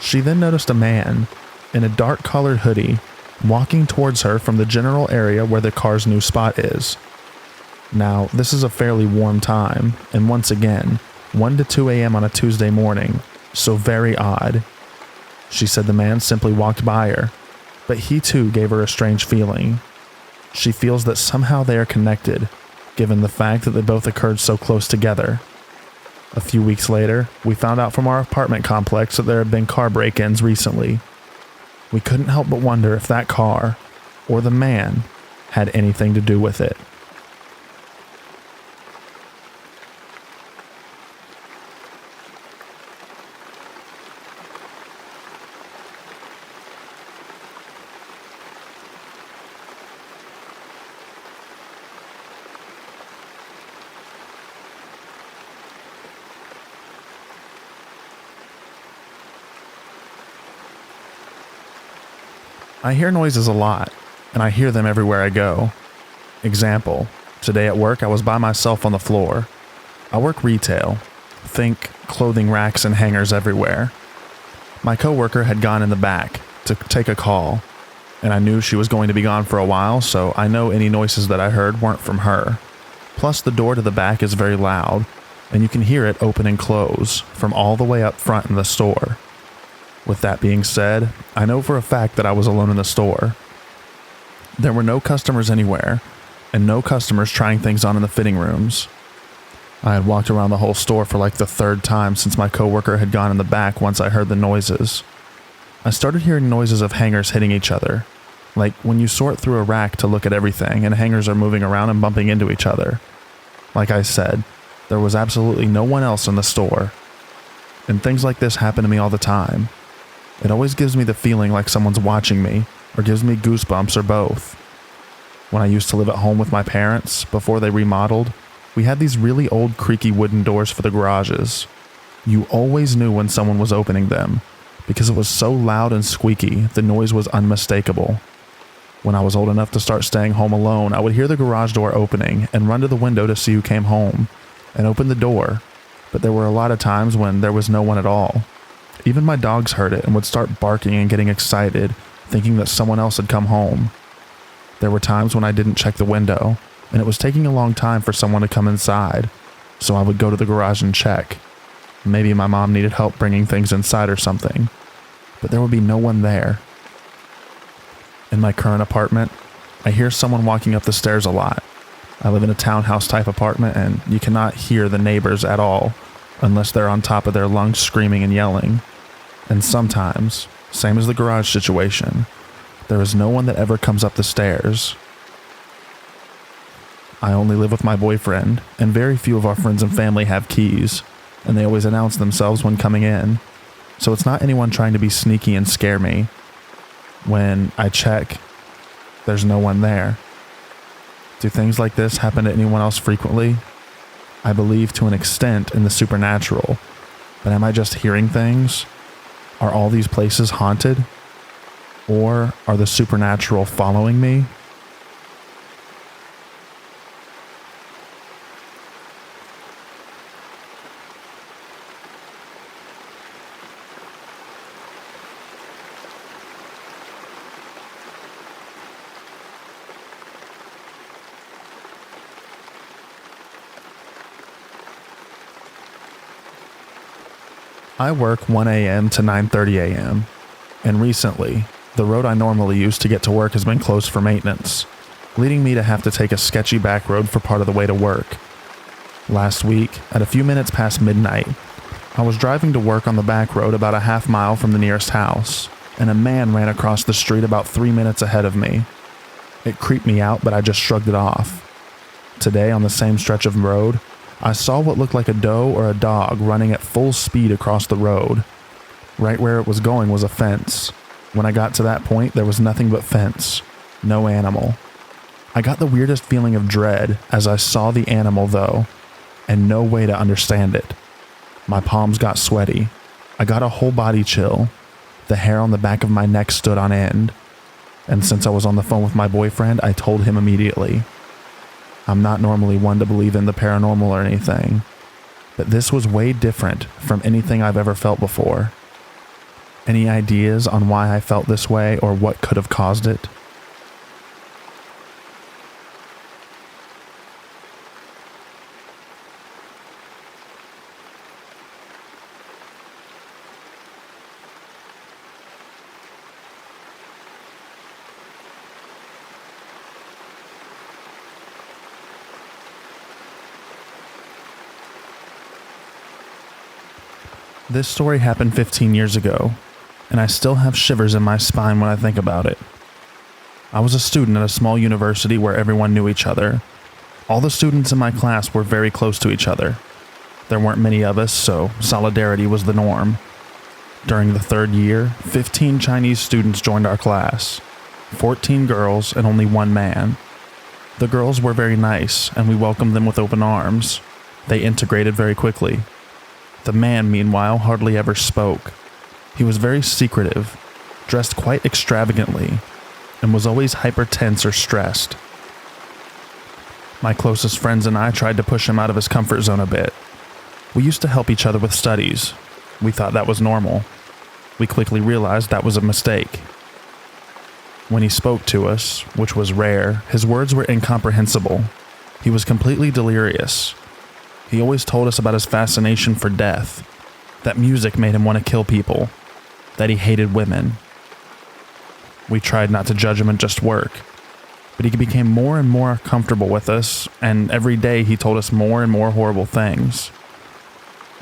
She then noticed a man in a dark colored hoodie walking towards her from the general area where the car's new spot is. Now, this is a fairly warm time, and once again, 1 to 2 a.m. on a Tuesday morning, so very odd. She said the man simply walked by her, but he too gave her a strange feeling. She feels that somehow they are connected, given the fact that they both occurred so close together. A few weeks later, we found out from our apartment complex that there had been car break-ins recently. We couldn't help but wonder if that car, or the man, had anything to do with it. I hear noises a lot, and I hear them everywhere I go. Example, today at work I was by myself on the floor. I work retail. Think clothing racks and hangers everywhere. My coworker had gone in the back to take a call, and I knew she was going to be gone for a while, so I know any noises that I heard weren't from her. Plus the door to the back is very loud, and you can hear it open and close from all the way up front in the store. With that being said, I know for a fact that I was alone in the store. There were no customers anywhere, and no customers trying things on in the fitting rooms. I had walked around the whole store for like the third time since my coworker had gone in the back once I heard the noises. I started hearing noises of hangers hitting each other, like when you sort through a rack to look at everything and hangers are moving around and bumping into each other. Like I said, there was absolutely no one else in the store. And things like this happen to me all the time. It always gives me the feeling like someone's watching me, or gives me goosebumps, or both. When I used to live at home with my parents, before they remodeled, we had these really old creaky wooden doors for the garages. You always knew when someone was opening them, because it was so loud and squeaky, the noise was unmistakable. When I was old enough to start staying home alone, I would hear the garage door opening and run to the window to see who came home, and open the door, but there were a lot of times when there was no one at all. Even my dogs heard it and would start barking and getting excited, thinking that someone else had come home. There were times when I didn't check the window, and it was taking a long time for someone to come inside, so I would go to the garage and check. Maybe my mom needed help bringing things inside or something, but there would be no one there. In my current apartment, I hear someone walking up the stairs a lot. I live in a townhouse type apartment, and you cannot hear the neighbors at all, unless they're on top of their lungs screaming and yelling. And sometimes, same as the garage situation, there is no one that ever comes up the stairs. I only live with my boyfriend, and very few of our friends and family have keys, and they always announce themselves when coming in. So it's not anyone trying to be sneaky and scare me. When I check, there's no one there. Do things like this happen to anyone else frequently? I believe to an extent in the supernatural, but am I just hearing things? Are all these places haunted? Or are the supernatural following me? I work 1 a.m. to 9:30 a.m., and recently, the road I normally use to get to work has been closed for maintenance, leading me to have to take a sketchy back road for part of the way to work. Last week, at a few minutes past midnight, I was driving to work on the back road about a half mile from the nearest house, and a man ran across the street about 3 minutes ahead of me. It creeped me out, but I just shrugged it off. Today, on the same stretch of road, I saw what looked like a doe or a dog running at full speed across the road. Right where it was going was a fence. When I got to that point, there was nothing but fence. No animal. I got the weirdest feeling of dread as I saw the animal, though, and no way to understand it. My palms got sweaty. I got a whole body chill. The hair on the back of my neck stood on end. And since I was on the phone with my boyfriend, I told him immediately. I'm not normally one to believe in the paranormal or anything, but this was way different from anything I've ever felt before. Any ideas on why I felt this way or what could have caused it? This story happened 15 years ago, and I still have shivers in my spine when I think about it. I was a student at a small university where everyone knew each other. All the students in my class were very close to each other. There weren't many of us, so solidarity was the norm. During the third year, 15 Chinese students joined our class, 14 girls and only one man. The girls were very nice, and we welcomed them with open arms. They integrated very quickly. The man, meanwhile, hardly ever spoke. He was very secretive, dressed quite extravagantly, and was always hyper-tense or stressed. My closest friends and I tried to push him out of his comfort zone a bit. We used to help each other with studies. We thought that was normal. We quickly realized that was a mistake. When he spoke to us, which was rare, his words were incomprehensible. He was completely delirious. He always told us about his fascination for death, that music made him want to kill people, that he hated women. We tried not to judge him and just work, but he became more and more comfortable with us, and every day he told us more and more horrible things.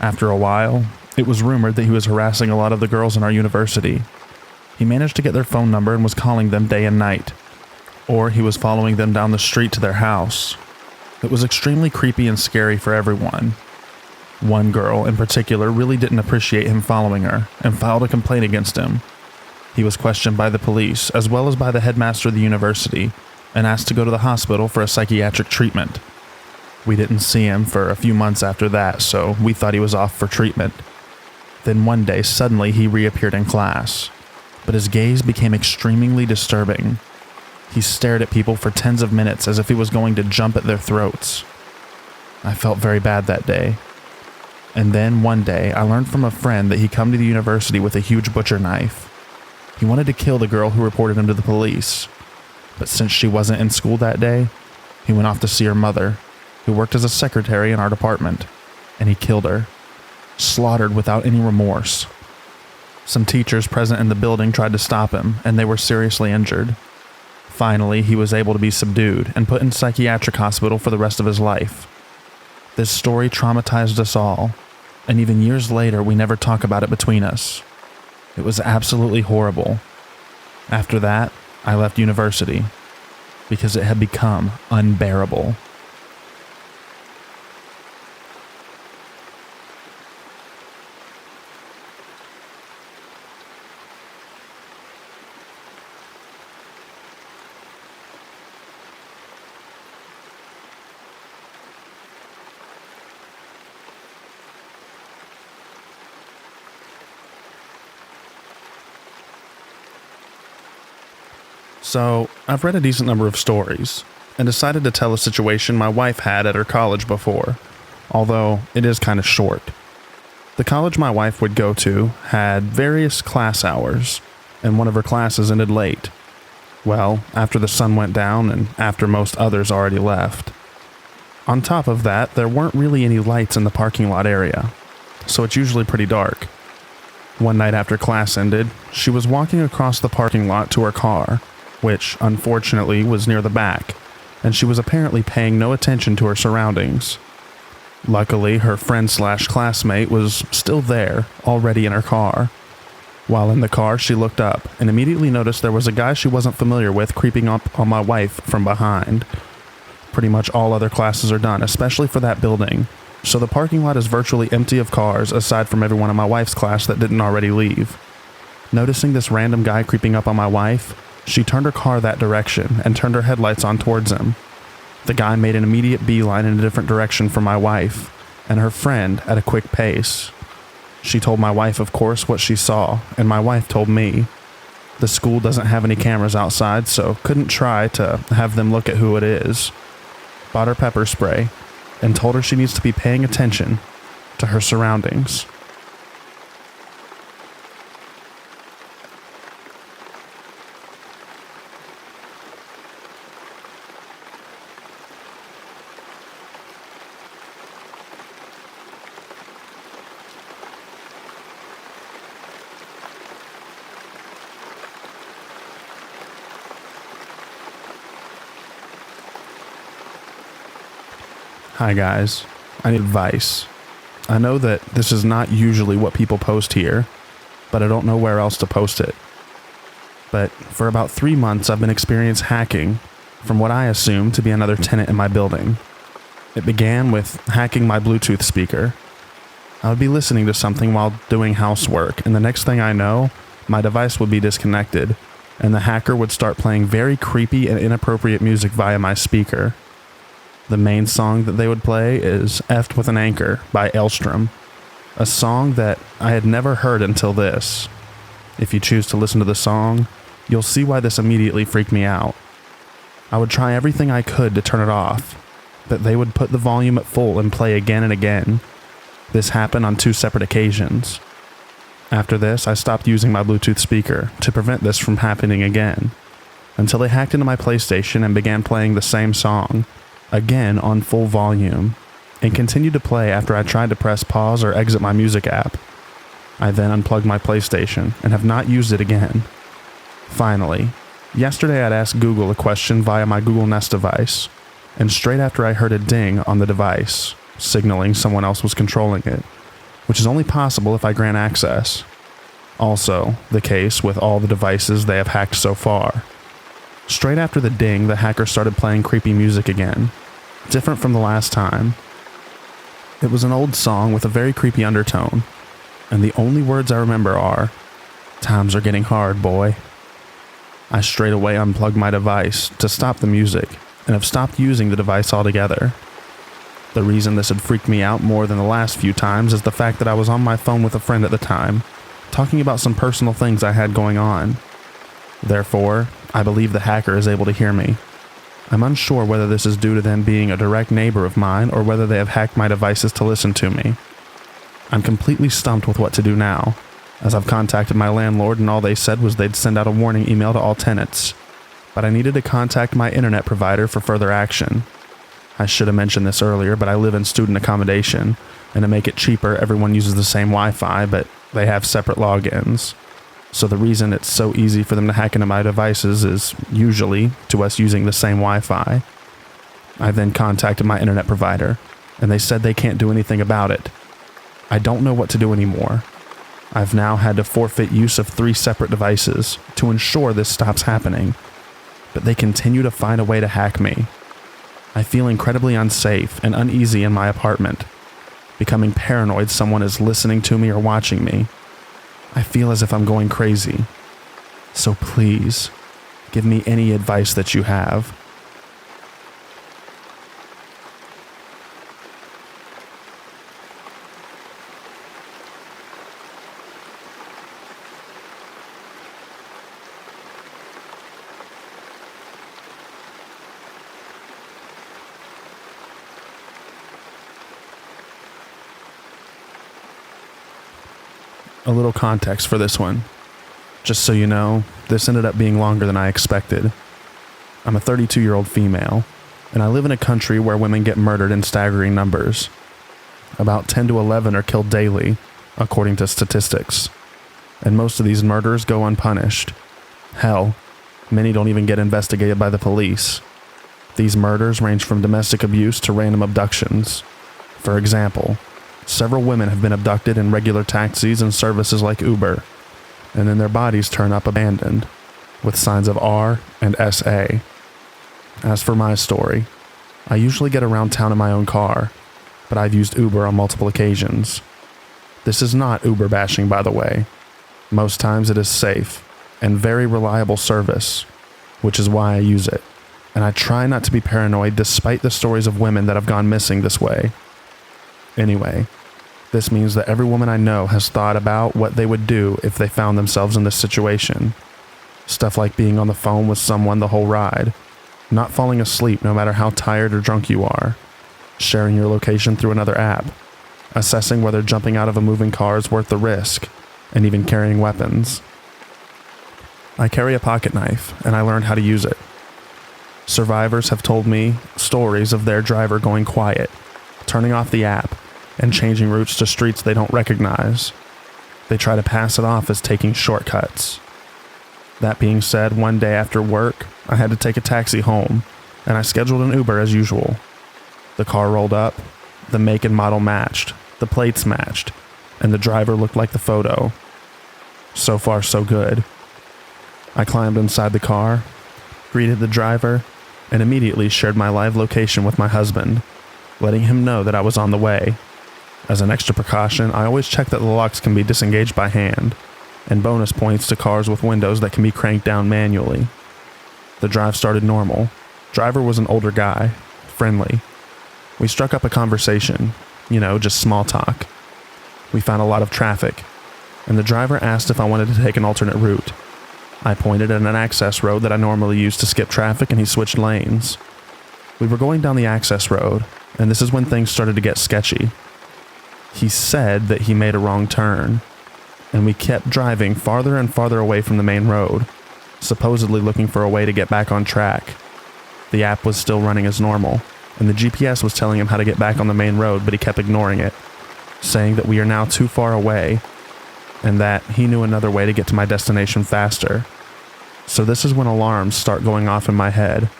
After a while, it was rumored that he was harassing a lot of the girls in our university. He managed to get their phone number and was calling them day and night, or he was following them down the street to their house. It was extremely creepy and scary for everyone. One girl, in particular, really didn't appreciate him following her and filed a complaint against him. He was questioned by the police, as well as by the headmaster of the university, and asked to go to the hospital for a psychiatric treatment. We didn't see him for a few months after that, so we thought he was off for treatment. Then one day, suddenly he reappeared in class, but his gaze became extremely disturbing. He stared at people for tens of minutes as if he was going to jump at their throats. I felt very bad that day. And then one day, I learned from a friend that he'd come to the university with a huge butcher knife. He wanted to kill the girl who reported him to the police. But since she wasn't in school that day, he went off to see her mother, who worked as a secretary in our department, and he killed her, slaughtered without any remorse. Some teachers present in the building tried to stop him, and they were seriously injured. Finally, he was able to be subdued and put in psychiatric hospital for the rest of his life. This story traumatized us all. and even years later, we never talk about it between us. It was absolutely horrible. After that, I left university because it had become unbearable. So, I've read a decent number of stories, and decided to tell a situation my wife had at her college before, although it is kind of short. The college my wife would go to had various class hours, and one of her classes ended late. Well, after the sun went down and after most others already left. On top of that, there weren't really any lights in the parking lot area, so it's usually pretty dark. One night after class ended, she was walking across the parking lot to her car, which unfortunately was near the back, and she was apparently paying no attention to her surroundings. Luckily, her friend/classmate was still there, already in her car. While in the car, she looked up and immediately noticed there was a guy she wasn't familiar with creeping up on my wife from behind. Pretty much all other classes are done, especially for that building, so the parking lot is virtually empty of cars aside from everyone in my wife's class that didn't already leave. Noticing this random guy creeping up on my wife, she turned her car that direction and turned her headlights on towards him. The guy made an immediate beeline in a different direction for my wife and her friend at a quick pace. She told my wife, of course, what she saw, and my wife told me. The school doesn't have any cameras outside, so couldn't try to have them look at who it is. Bought her pepper spray and told her she needs to be paying attention to her surroundings. Hi guys, I need advice. I know that this is not usually what people post here, but I don't know where else to post it. But for about 3 months I've been experiencing hacking from what I assume to be another tenant in my building. It began with hacking my Bluetooth speaker. I would be listening to something while doing housework, and the next thing I know, my device would be disconnected, and the hacker would start playing very creepy and inappropriate music via my speaker. The main song that they would play is Effed with an Anchor by Elstrom, a song that I had never heard until this. If you choose to listen to the song, you'll see why this immediately freaked me out. I would try everything I could to turn it off, but they would put the volume at full and play again and again. This happened on 2 separate occasions. After this, I stopped using my Bluetooth speaker to prevent this from happening again, until they hacked into my PlayStation and began playing the same song, again on full volume, and continued to play after I tried to press pause or exit my music app. I then unplugged my PlayStation and have not used it again. Finally, yesterday I'd asked Google a question via my Google Nest device, and straight after I heard a ding on the device, signaling someone else was controlling it, which is only possible if I grant access. Also, the case with all the devices they have hacked so far. Straight after the ding, the hacker started playing creepy music again, different from the last time. It was an old song with a very creepy undertone, and the only words I remember are, "Times are getting hard, boy." I straight away unplugged my device to stop the music, and have stopped using the device altogether. The reason this had freaked me out more than the last few times is the fact that I was on my phone with a friend at the time, talking about some personal things I had going on. Therefore, I believe the hacker is able to hear me. I'm unsure whether this is due to them being a direct neighbor of mine or whether they have hacked my devices to listen to me. I'm completely stumped with what to do now, as I've contacted my landlord and all they said was they'd send out a warning email to all tenants, but I needed to contact my internet provider for further action. I should have mentioned this earlier, but I live in student accommodation, and to make it cheaper, everyone uses the same Wi-Fi, but they have separate logins. So the reason it's so easy for them to hack into my devices is usually to us using the same Wi-Fi. I then contacted my internet provider, and they said they can't do anything about it. I don't know what to do anymore. I've now had to forfeit use of 3 separate devices to ensure this stops happening, but they continue to find a way to hack me. I feel incredibly unsafe and uneasy in my apartment, becoming paranoid someone is listening to me or watching me. I feel as if I'm going crazy. So please, give me any advice that you have. A little context for this one. Just so you know, this ended up being longer than I expected. I'm a 32-year-old female, and I live in a country where women get murdered in staggering numbers. About 10 to 11 are killed daily, according to statistics. And most of these murders go unpunished. Hell, many don't even get investigated by the police. These murders range from domestic abuse to random abductions. For example, several women have been abducted in regular taxis and services like Uber, and then their bodies turn up abandoned, with signs of R and SA. As for my story, I usually get around town in my own car, but I've used Uber on multiple occasions. This is not Uber bashing, by the way. Most times it is safe and very reliable service, which is why I use it, and I try not to be paranoid despite the stories of women that have gone missing this way. Anyway, this means that every woman I know has thought about what they would do if they found themselves in this situation. Stuff like being on the phone with someone the whole ride, not falling asleep no matter how tired or drunk you are, sharing your location through another app, assessing whether jumping out of a moving car is worth the risk, and even carrying weapons. I carry a pocket knife, and I learned how to use it. Survivors have told me stories of their driver going quiet, turning off the app, and changing routes to streets they don't recognize. They try to pass it off as taking shortcuts. That being said, one day after work, I had to take a taxi home, and I scheduled an Uber as usual. The car rolled up, the make and model matched, the plates matched, and the driver looked like the photo. So far, so good. I climbed inside the car, greeted the driver, and immediately shared my live location with my husband, letting him know that I was on the way. As an extra precaution, I always check that the locks can be disengaged by hand, and bonus points to cars with windows that can be cranked down manually. The drive started normal. Driver was an older guy, friendly. We struck up a conversation, just small talk. We found a lot of traffic, and the driver asked if I wanted to take an alternate route. I pointed at an access road that I normally use to skip traffic, and he switched lanes. We were going down the access road, and this is when things started to get sketchy. He said that he made a wrong turn, and we kept driving farther and farther away from the main road, supposedly looking for a way to get back on track. The app was still running as normal, and the GPS was telling him how to get back on the main road, but he kept ignoring it, saying that we are now too far away, and that he knew another way to get to my destination faster. So this is when alarms start going off in my head,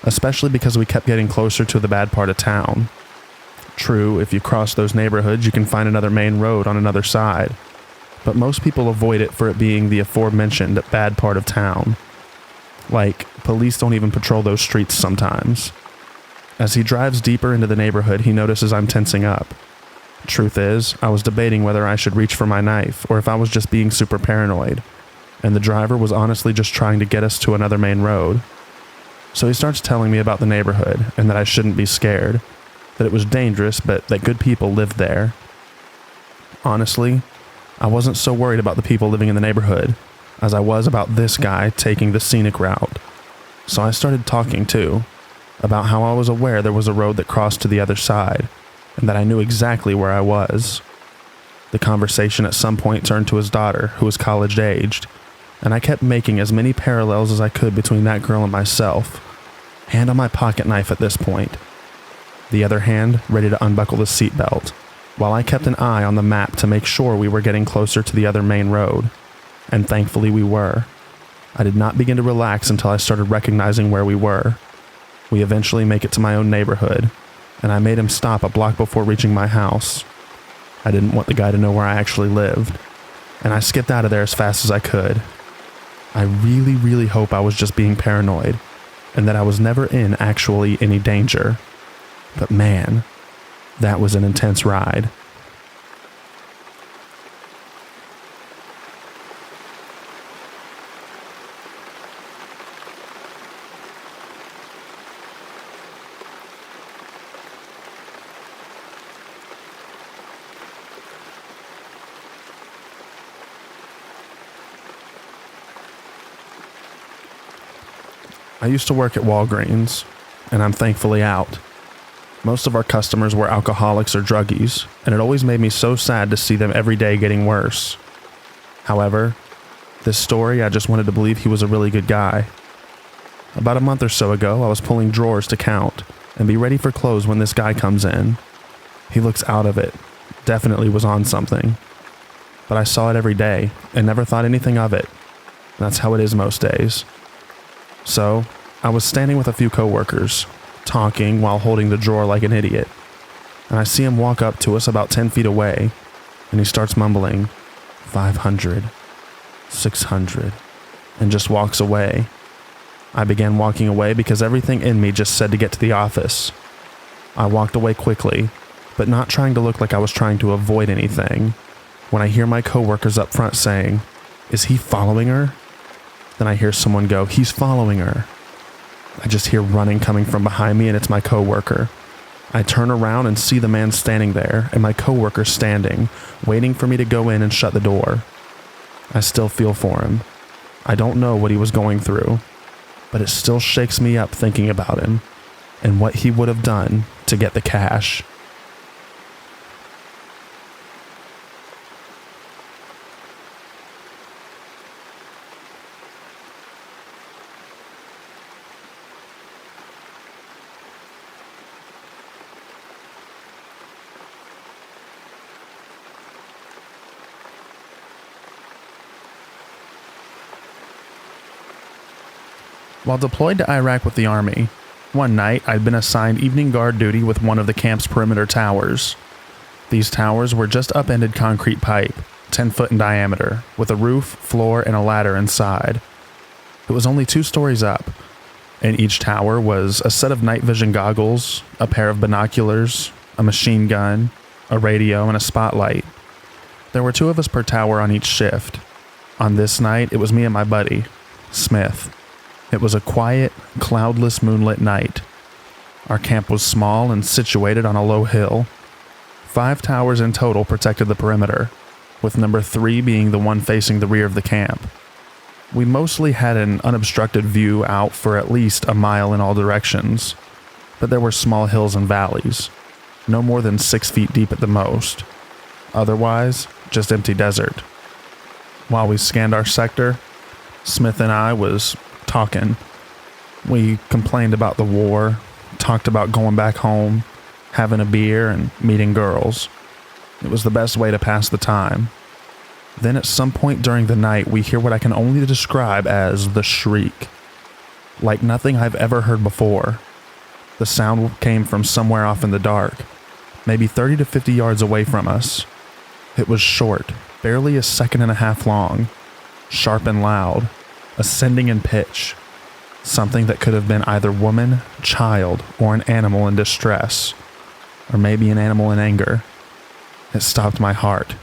especially because we kept getting closer to the bad part of town. True, if you cross those neighborhoods, you can find another main road on another side, but most people avoid it for it being the aforementioned bad part of town. Like, police don't even patrol those streets sometimes. As he drives deeper into the neighborhood, he notices I'm tensing up. Truth is, I was debating whether I should reach for my knife or if I was just being super paranoid, and the driver was honestly just trying to get us to another main road. So he starts telling me about the neighborhood and that I shouldn't be scared, that it was dangerous but that good people lived there. Honestly, I wasn't so worried about the people living in the neighborhood as I was about this guy taking the scenic route. So I started talking too, about how I was aware there was a road that crossed to the other side, and that I knew exactly where I was. The conversation at some point turned to his daughter, who was college-aged, and I kept making as many parallels as I could between that girl and myself, hand on my pocket knife at this point. The other hand ready to unbuckle the seatbelt, while I kept an eye on the map to make sure we were getting closer to the other main road, and thankfully we were. I did not begin to relax until I started recognizing where we were. We eventually make it to my own neighborhood, and I made him stop a block before reaching my house. I didn't want the guy to know where I actually lived, and I skipped out of there as fast as I could. I really, really hope I was just being paranoid, and that I was never in actually any danger. But man, that was an intense ride. I used to work at Walgreens, and I'm thankfully out. Most of our customers were alcoholics or druggies, and it always made me so sad to see them every day getting worse. However, this story, I just wanted to believe he was a really good guy. About a month or so ago, I was pulling drawers to count and be ready for close when this guy comes in. He looks out of it, definitely was on something. But I saw it every day and never thought anything of it. That's how it is most days. So, I was standing with a few coworkers, talking while holding the drawer like an idiot, and I see him walk up to us about 10 feet away, and he starts mumbling, 500, 600, and just walks away. I began walking away because everything in me just said to get to the office. I walked away quickly, but not trying to look like I was trying to avoid anything, when I hear my coworkers up front saying, "Is he following her?" Then I hear someone go, "He's following her." I just hear running coming from behind me, and it's my coworker. I turn around and see the man standing there and my coworker standing, waiting for me to go in and shut the door. I still feel for him. I don't know what he was going through, but it still shakes me up thinking about him and what he would have done to get the cash. While deployed to Iraq with the Army, one night I'd been assigned evening guard duty with one of the camp's perimeter towers. These towers were just upended concrete pipe, 10 foot in diameter, with a roof, floor, and a ladder inside. It was only 2 stories up. In each tower was a set of night vision goggles, a pair of binoculars, a machine gun, a radio, and a spotlight. There were 2 of us per tower on each shift. On this night, it was me and my buddy, Smith. It was a quiet, cloudless moonlit night. Our camp was small and situated on a low hill. 5 towers in total protected the perimeter, with number 3 being the one facing the rear of the camp. We mostly had an unobstructed view out for at least a mile in all directions, but there were small hills and valleys, no more than 6 feet deep at the most. Otherwise, just empty desert. While we scanned our sector, Smith and I was talking. We complained about the war, talked about going back home, having a beer, and meeting girls. It was the best way to pass the time. Then at some point during the night, we hear what I can only describe as the shriek. Like nothing I've ever heard before. The sound came from somewhere off in the dark, maybe 30 to 50 yards away from us. It was short, barely a second and a half long, sharp and loud, ascending in pitch. Something that could have been either woman, child, or an animal in distress, or maybe an animal in anger. It stopped my heart.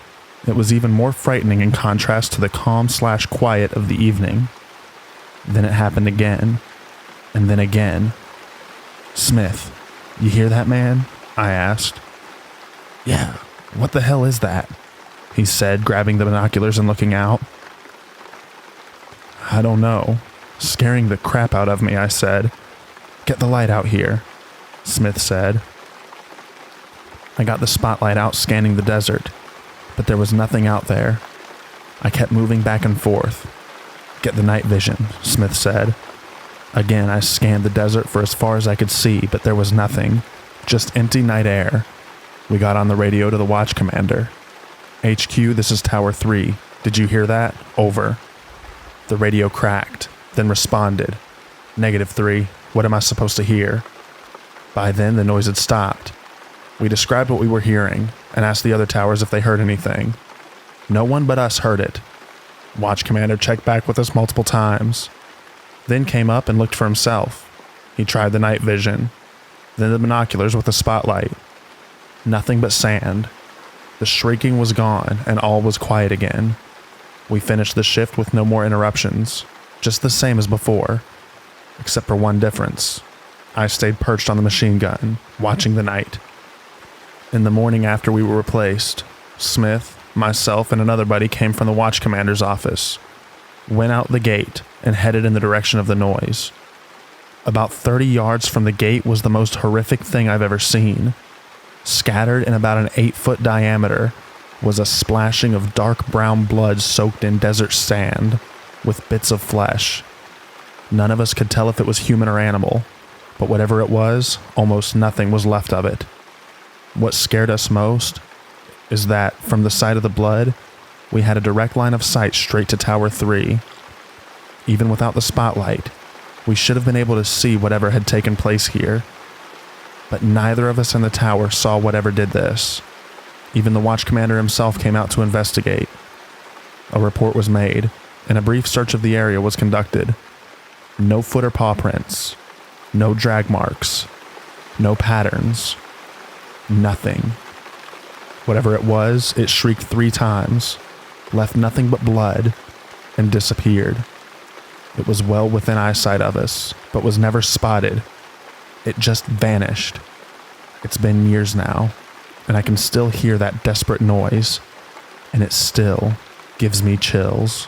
It was even more frightening in contrast to the calm/quiet of the evening. Then it happened again, and then again. "Smith, you hear that, man?" I asked. "Yeah, what the hell is that?" he said, grabbing the binoculars and looking out. "I don't know. Scaring the crap out of me," I said. "Get the light out here," Smith said. I got the spotlight out scanning the desert, but there was nothing out there. I kept moving back and forth. "Get the night vision," Smith said. Again, I scanned the desert for as far as I could see, but there was nothing. Just empty night air. We got on the radio to the watch commander. "HQ, this is Tower 3. Did you hear that? Over." The radio cracked, then responded. "-3. What am I supposed to hear?" By then, the noise had stopped. We described what we were hearing and asked the other towers if they heard anything. No one but us heard it. Watch commander checked back with us multiple times, then came up and looked for himself. He tried the night vision, then the binoculars with the spotlight. Nothing but sand. The shrieking was gone and all was quiet again. We finished the shift with no more interruptions, just the same as before, except for one difference. I stayed perched on the machine gun, watching the night. In the morning after we were replaced, Smith, myself, and another buddy came from the watch commander's office, went out the gate, and headed in the direction of the noise. About 30 yards from the gate was the most horrific thing I've ever seen. Scattered in about an 8-foot diameter was a splashing of dark brown blood soaked in desert sand with bits of flesh. None of us could tell if it was human or animal, but whatever it was, almost nothing was left of it. What scared us most is that, from the sight of the blood, we had a direct line of sight straight to Tower 3. Even without the spotlight, we should have been able to see whatever had taken place here. But neither of us in the tower saw whatever did this. Even the watch commander himself came out to investigate. A report was made, and a brief search of the area was conducted. No foot or paw prints. No drag marks. No patterns. Nothing. Whatever it was, it shrieked 3 times, left nothing but blood, and disappeared. It was well within eyesight of us, but was never spotted. It just vanished. It's been years now, and I can still hear that desperate noise, and it still gives me chills.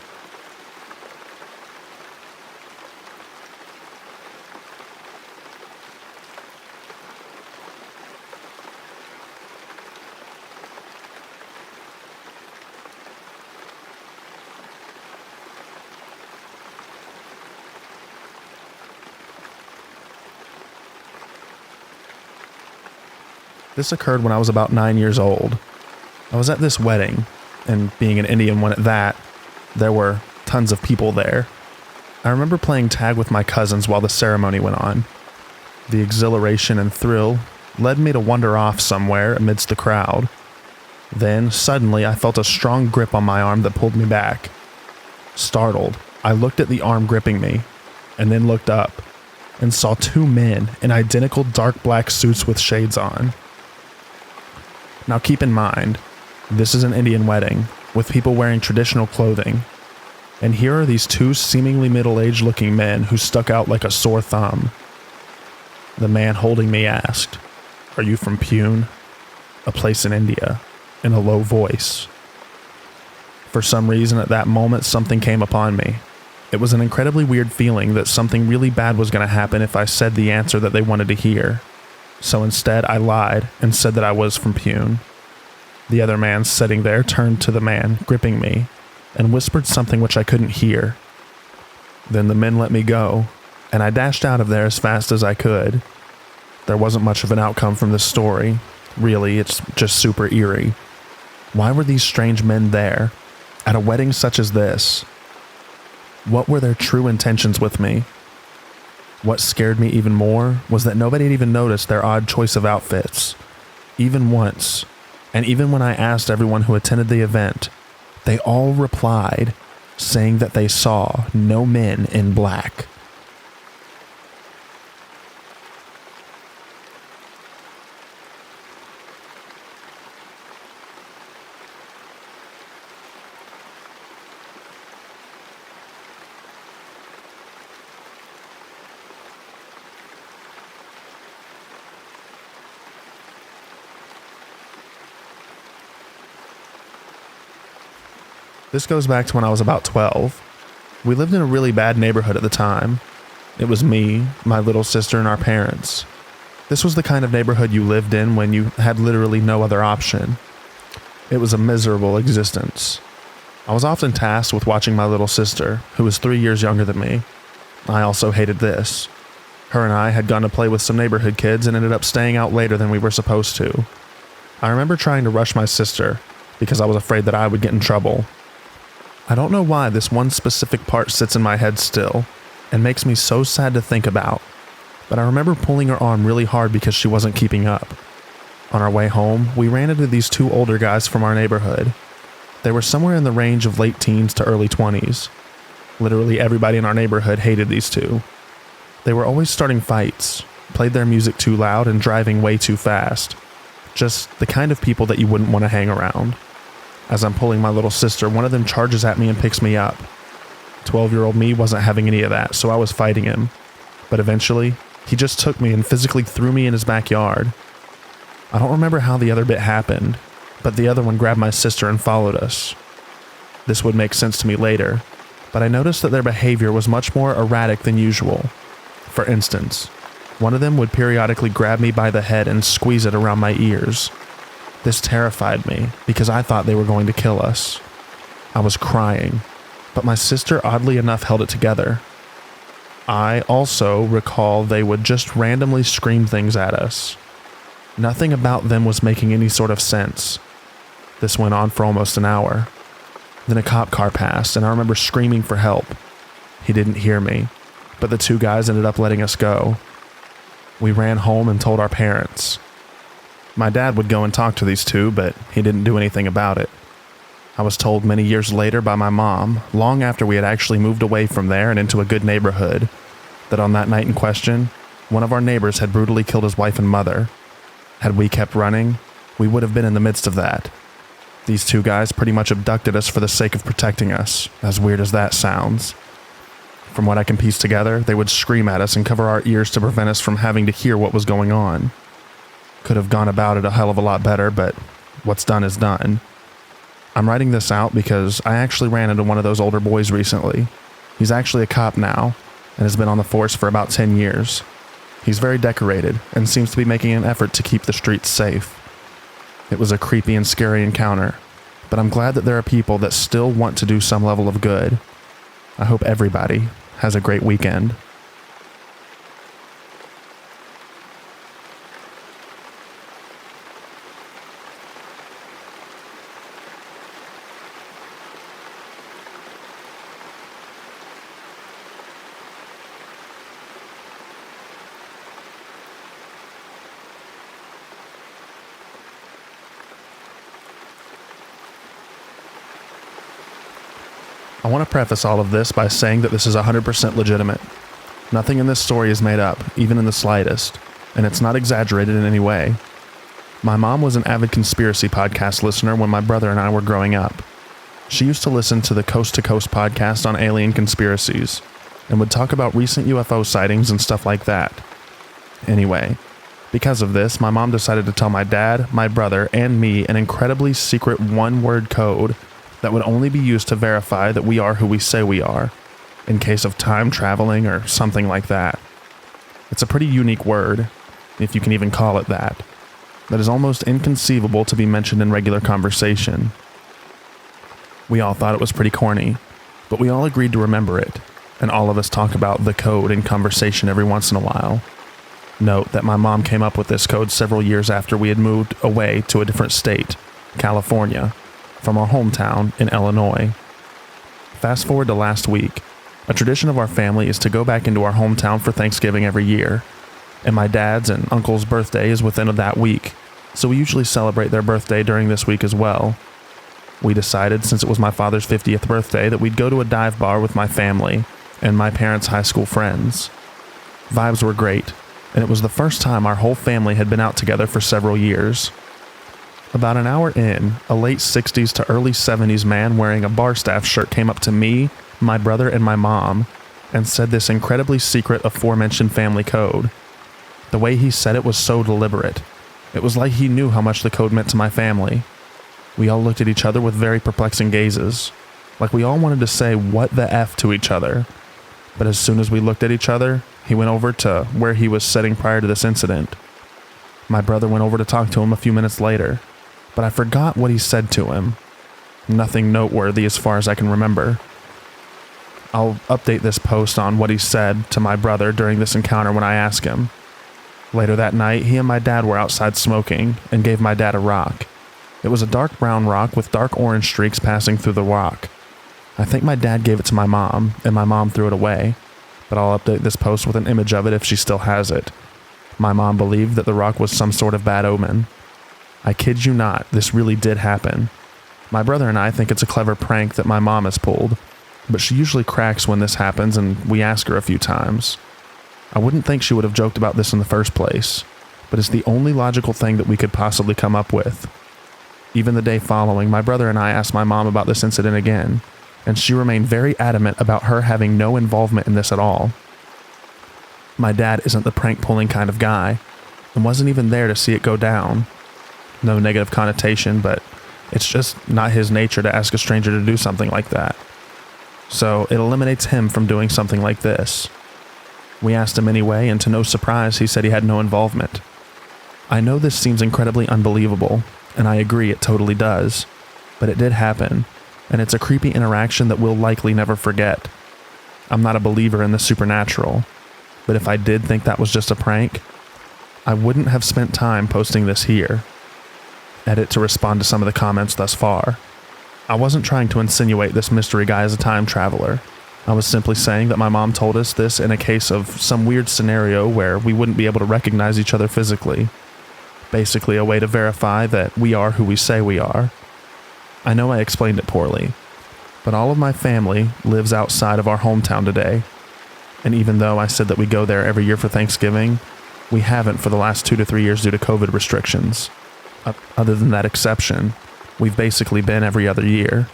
This occurred when I was about 9 years old. I was at this wedding, and being an Indian one at that, there were tons of people there. I remember playing tag with my cousins while the ceremony went on. The exhilaration and thrill led me to wander off somewhere amidst the crowd. Then, suddenly, I felt a strong grip on my arm that pulled me back. Startled, I looked at the arm gripping me, and then looked up, and saw 2 men in identical dark black suits with shades on. Now keep in mind, this is an Indian wedding, with people wearing traditional clothing, and here are these 2 seemingly middle-aged looking men who stuck out like a sore thumb. The man holding me asked, "Are you from Pune?" A place in India, in a low voice. For some reason at that moment something came upon me. It was an incredibly weird feeling that something really bad was going to happen if I said the answer that they wanted to hear. So instead, I lied and said that I was from Pune. The other man sitting there turned to the man gripping me and whispered something which I couldn't hear. Then the men let me go, and I dashed out of there as fast as I could. There wasn't much of an outcome from this story. Really, it's just super eerie. Why were these strange men there, at a wedding such as this? What were their true intentions with me? What scared me even more was that nobody had even noticed their odd choice of outfits, even once. And even when I asked everyone who attended the event, they all replied, saying that they saw no men in black. This goes back to when I was about 12. We lived in a really bad neighborhood at the time. It was me, my little sister, and our parents. This was the kind of neighborhood you lived in when you had literally no other option. It was a miserable existence. I was often tasked with watching my little sister, who was 3 years younger than me. I also hated this. Her and I had gone to play with some neighborhood kids and ended up staying out later than we were supposed to. I remember trying to rush my sister because I was afraid that I would get in trouble. I don't know why this one specific part sits in my head still and makes me so sad to think about, but I remember pulling her arm really hard because she wasn't keeping up. On our way home, we ran into these two older guys from our neighborhood. They were somewhere in the range of late teens to early 20s. Literally everybody in our neighborhood hated these two. They were always starting fights, played their music too loud, and driving way too fast. Just the kind of people that you wouldn't want to hang around. As I'm pulling my little sister, one of them charges at me and picks me up. 12-year-old me wasn't having any of that, so I was fighting him. But eventually, he just took me and physically threw me in his backyard. I don't remember how the other bit happened, but the other one grabbed my sister and followed us. This would make sense to me later, but I noticed that their behavior was much more erratic than usual. For instance, one of them would periodically grab me by the head and squeeze it around my ears. This terrified me because I thought they were going to kill us. I was crying, but my sister oddly enough held it together. I also recall they would just randomly scream things at us. Nothing about them was making any sort of sense. This went on for almost an hour. Then a cop car passed, and I remember screaming for help. He didn't hear me, but the two guys ended up letting us go. We ran home and told our parents. My dad would go and talk to these two, but he didn't do anything about it. I was told many years later by my mom, long after we had actually moved away from there and into a good neighborhood, that on that night in question, one of our neighbors had brutally killed his wife and mother. Had we kept running, we would have been in the midst of that. These two guys pretty much abducted us for the sake of protecting us, as weird as that sounds. From what I can piece together, they would scream at us and cover our ears to prevent us from having to hear what was going on. Could have gone about it a hell of a lot better, but what's done is done. I'm writing this out because I actually ran into one of those older boys recently. He's actually a cop now, and has been on the force for about 10 years. He's very decorated, and seems to be making an effort to keep the streets safe. It was a creepy and scary encounter, but I'm glad that there are people that still want to do some level of good. I hope everybody has a great weekend. I want to preface all of this by saying that this is 100% legitimate. Nothing in this story is made up, even in the slightest, and it's not exaggerated in any way. My mom was an avid conspiracy podcast listener when my brother and I were growing up. She used to listen to the Coast to Coast podcast on alien conspiracies, and would talk about recent UFO sightings and stuff like that. Anyway, because of this, my mom decided to tell my dad, my brother, and me an incredibly secret one-word code that would only be used to verify that we are who we say we are, in case of time traveling or something like that. It's a pretty unique word, if you can even call it that is almost inconceivable to be mentioned in regular conversation. We all thought it was pretty corny, but we all agreed to remember it, and all of us talk about the code in conversation every once in a while. Note that my mom came up with this code several years after we had moved away to a different state, California, from our hometown in Illinois. Fast forward to last week. A tradition of our family is to go back into our hometown for Thanksgiving every year, and my dad's and uncle's birthday is within that week, so we usually celebrate their birthday during this week as well. We decided, since it was my father's 50th birthday, that we'd go to a dive bar with my family and my parents' high school friends. Vibes were great, and it was the first time our whole family had been out together for several years. About an hour in, a late 60s to early 70s man wearing a bar staff shirt came up to me, my brother, and my mom, and said this incredibly secret aforementioned family code. The way he said it was so deliberate. It was like he knew how much the code meant to my family. We all looked at each other with very perplexing gazes, like we all wanted to say what the F to each other. But as soon as we looked at each other, he went over to where he was sitting prior to this incident. My brother went over to talk to him a few minutes later, but I forgot what he said to him. Nothing noteworthy as far as I can remember. I'll update this post on what he said to my brother during this encounter when I ask him. Later that night, he and my dad were outside smoking and gave my dad a rock. It was a dark brown rock with dark orange streaks passing through the rock. I think my dad gave it to my mom, and my mom threw it away, but I'll update this post with an image of it if she still has it. My mom believed that the rock was some sort of bad omen. I kid you not, this really did happen. My brother and I think it's a clever prank that my mom has pulled, but she usually cracks when this happens and we ask her a few times. I wouldn't think she would have joked about this in the first place, but it's the only logical thing that we could possibly come up with. Even the day following, my brother and I asked my mom about this incident again, and she remained very adamant about her having no involvement in this at all. My dad isn't the prank pulling kind of guy, and wasn't even there to see it go down. No negative connotation, but it's just not his nature to ask a stranger to do something like that. So it eliminates him from doing something like this. We asked him anyway, and to no surprise, he said he had no involvement. I know this seems incredibly unbelievable, and I agree it totally does, but it did happen, and it's a creepy interaction that we'll likely never forget. I'm not a believer in the supernatural, but if I did think that was just a prank, I wouldn't have spent time posting this here. Edit to respond to some of the comments thus far. I wasn't trying to insinuate this mystery guy is a time traveler. I was simply saying that my mom told us this in a case of some weird scenario where we wouldn't be able to recognize each other physically. Basically a way to verify that we are who we say we are. I know I explained it poorly, but all of my family lives outside of our hometown today. And even though I said that we go there every year for Thanksgiving, we haven't for the last 2 to 3 years due to COVID restrictions. Other than that exception, we've basically been every other year.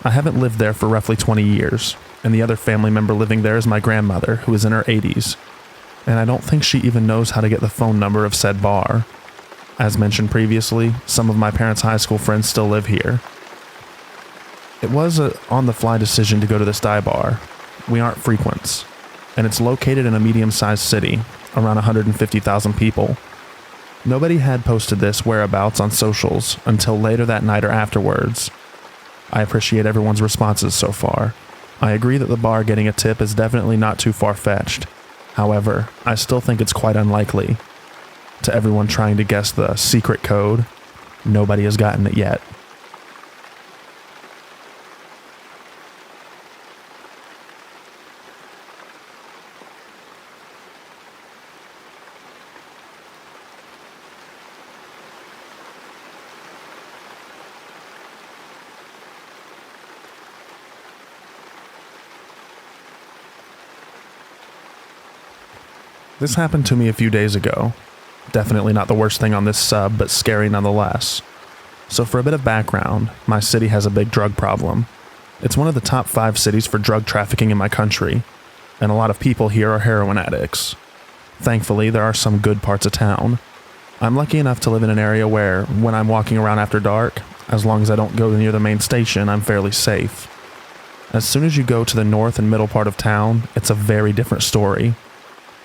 I haven't lived there for roughly 20 years, and the other family member living there is my grandmother, who is in her 80s, and I don't think she even knows how to get the phone number of said bar. As mentioned previously, some of my parents' high school friends still live here. It was a on-the-fly decision to go to this dive bar. We aren't frequents, and it's located in a medium-sized city, around 150,000 people. Nobody had posted this whereabouts on socials until later that night or afterwards. I appreciate everyone's responses so far. I agree that the bar getting a tip is definitely not too far-fetched. However, I still think it's quite unlikely. To everyone trying to guess the secret code, nobody has gotten it yet. This happened to me a few days ago. Definitely not the worst thing on this sub, but scary nonetheless. So for a bit of background, my city has a big drug problem. It's one of the top 5 cities for drug trafficking in my country, and a lot of people here are heroin addicts. Thankfully, there are some good parts of town. I'm lucky enough to live in an area where, when I'm walking around after dark, as long as I don't go near the main station, I'm fairly safe. As soon as you go to the north and middle part of town, it's a very different story.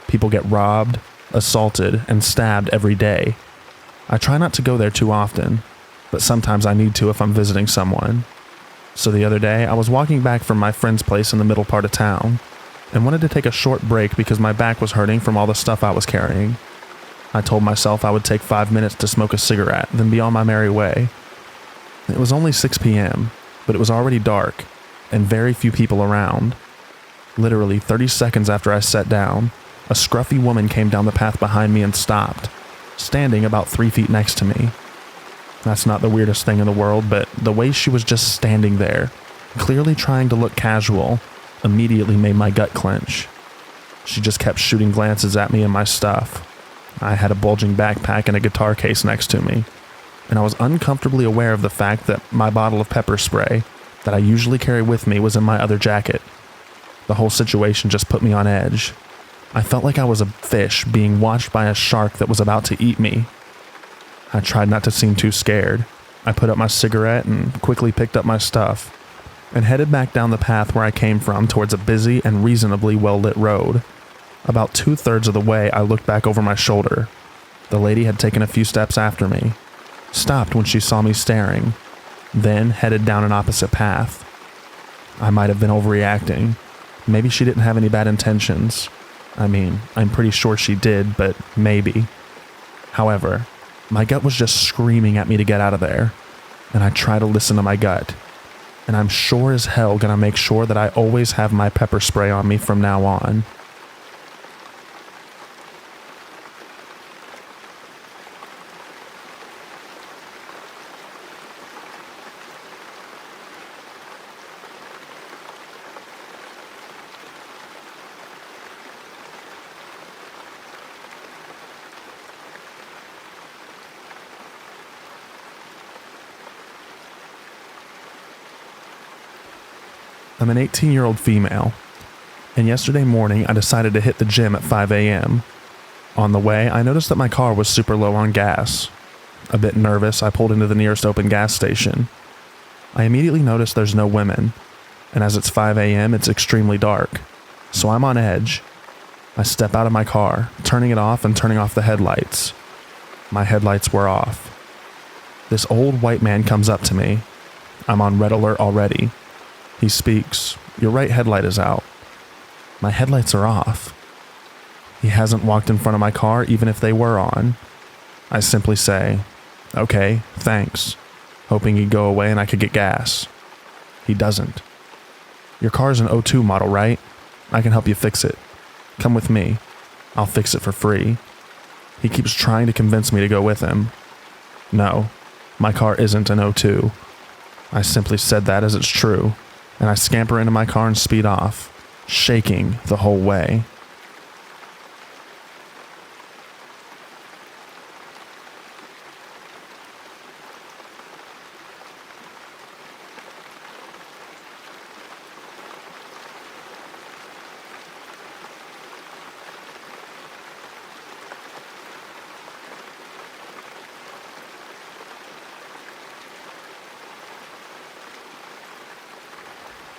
People get robbed, assaulted, and stabbed every day. I try not to go there too often, but sometimes I need to if I'm visiting someone. So the other day, I was walking back from my friend's place in the middle part of town, and wanted to take a short break because my back was hurting from all the stuff I was carrying. I told myself I would take 5 minutes to smoke a cigarette, then be on my merry way. It was only 6 p.m., but it was already dark, and very few people around. Literally 30 seconds after I sat down, a scruffy woman came down the path behind me and stopped, standing about 3 feet next to me. That's not the weirdest thing in the world, but the way she was just standing there, clearly trying to look casual, immediately made my gut clench. She just kept shooting glances at me and my stuff. I had a bulging backpack and a guitar case next to me, and I was uncomfortably aware of the fact that my bottle of pepper spray that I usually carry with me was in my other jacket. The whole situation just put me on edge. I felt like I was a fish being watched by a shark that was about to eat me. I tried not to seem too scared. I put up my cigarette and quickly picked up my stuff, and headed back down the path where I came from towards a busy and reasonably well-lit road. About 2/3 of the way, I looked back over my shoulder. The lady had taken a few steps after me, stopped when she saw me staring, then headed down an opposite path. I might have been overreacting. Maybe she didn't have any bad intentions. I mean, I'm pretty sure she did, but maybe. However, my gut was just screaming at me to get out of there, and I try to listen to my gut. And I'm sure as hell gonna make sure that I always have my pepper spray on me from now on. I'm an 18-year-old female, and yesterday morning I decided to hit the gym at 5 a.m. On the way, I noticed that my car was super low on gas. A bit nervous, I pulled into the nearest open gas station. I immediately noticed there's no women, and as it's 5 a.m., it's extremely dark, so I'm on edge. I step out of my car, turning it off and turning off the headlights. My headlights were off. This old white man comes up to me. I'm on red alert already. He speaks, "Your right headlight is out." My headlights are off. He hasn't walked in front of my car even if they were on. I simply say, "Okay, thanks," hoping he'd go away and I could get gas. He doesn't. "Your car's an '02 model, right? I can help you fix it. Come with me. I'll fix it for free." He keeps trying to convince me to go with him. No, my car isn't an '02. I simply said that as it's true, and I scamper into my car and speed off, shaking the whole way.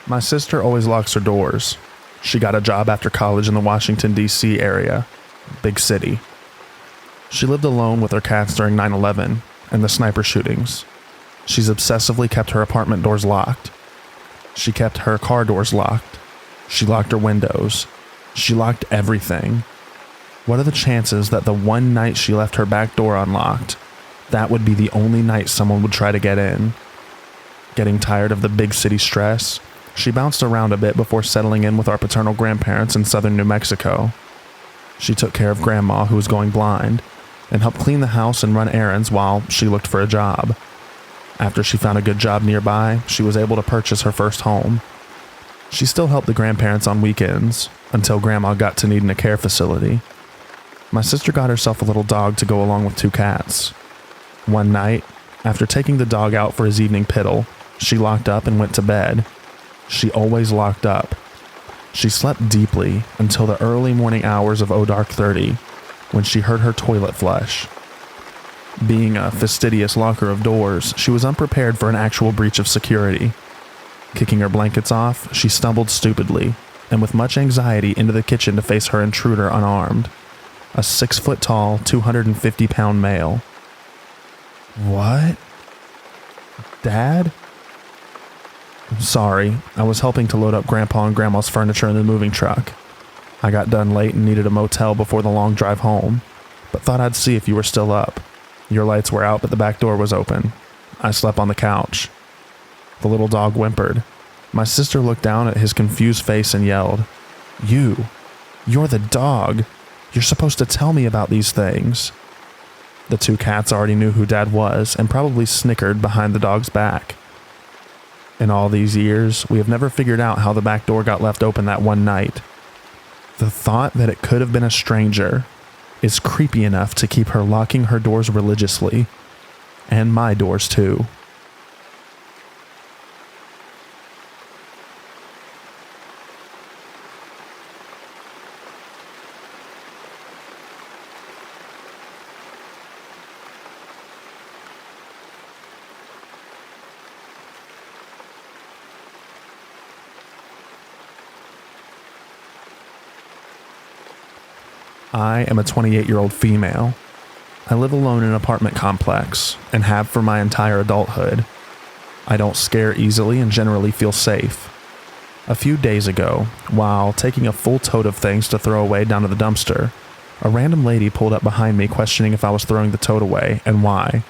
My sister always locks her doors. She got a job after college in the Washington, D.C. area, big city. She lived alone with her cats during 9/11 and the sniper shootings. She's obsessively kept her apartment doors locked. She kept her car doors locked. She locked her windows. She locked everything. What are the chances that the one night she left her back door unlocked, that would be the only night someone would try to get in? Getting tired of the big city stress, she bounced around a bit before settling in with our paternal grandparents in southern New Mexico. She took care of Grandma, who was going blind, and helped clean the house and run errands while she looked for a job. After she found a good job nearby, she was able to purchase her first home. She still helped the grandparents on weekends, until Grandma got to needing a care facility. My sister got herself a little dog to go along with 2 cats. One night, after taking the dog out for his evening piddle, she locked up and went to bed. She always locked up. She slept deeply until the early morning hours of dark 30, when she heard her toilet flush. Being a fastidious locker of doors, she was unprepared for an actual breach of security. Kicking her blankets off, she stumbled stupidly, and with much anxiety into the kitchen to face her intruder unarmed. A 6-foot-tall, 250-pound male. "What? Dad?" "Sorry, I was helping to load up Grandpa and Grandma's furniture in the moving truck. I got done late and needed a motel before the long drive home, but thought I'd see if you were still up. Your lights were out, but the back door was open. I slept on the couch." The little dog whimpered. My sister looked down at his confused face and yelled, You're the dog. You're supposed to tell me about these things." The 2 cats already knew who Dad was and probably snickered behind the dog's back. In all these years, we have never figured out how the back door got left open that one night. The thought that it could have been a stranger is creepy enough to keep her locking her doors religiously. And my doors too. I am a 28-year-old female. I live alone in an apartment complex and have for my entire adulthood. I don't scare easily and generally feel safe. A few days ago, while taking a full tote of things to throw away down to the dumpster, a random lady pulled up behind me questioning if I was throwing the tote away and why.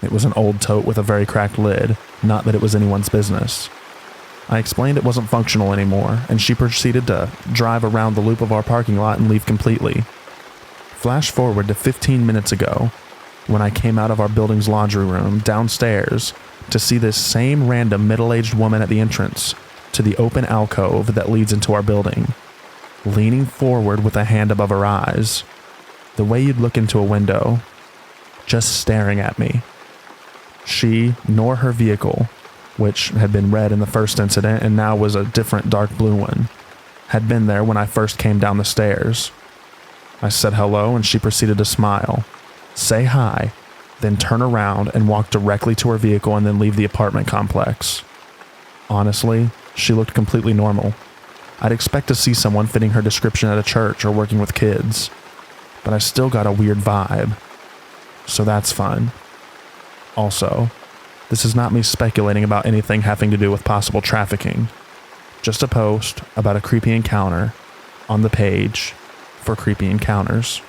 It was an old tote with a very cracked lid, not that it was anyone's business. I explained it wasn't functional anymore, and she proceeded to drive around the loop of our parking lot and leave completely. Flash forward to 15 minutes ago, when I came out of our building's laundry room downstairs to see this same random middle-aged woman at the entrance to the open alcove that leads into our building, leaning forward with a hand above her eyes, the way you'd look into a window, just staring at me. She, nor her vehicle, which had been red in the first incident and now was a different dark blue one, had been there when I first came down the stairs. I said hello and she proceeded to smile, say hi, then turn around and walk directly to her vehicle and then leave the apartment complex. Honestly, she looked completely normal. I'd expect to see someone fitting her description at a church or working with kids, but I still got a weird vibe. So that's fun. Also, this is not me speculating about anything having to do with possible trafficking. Just a post about a creepy encounter on the page for creepy encounters.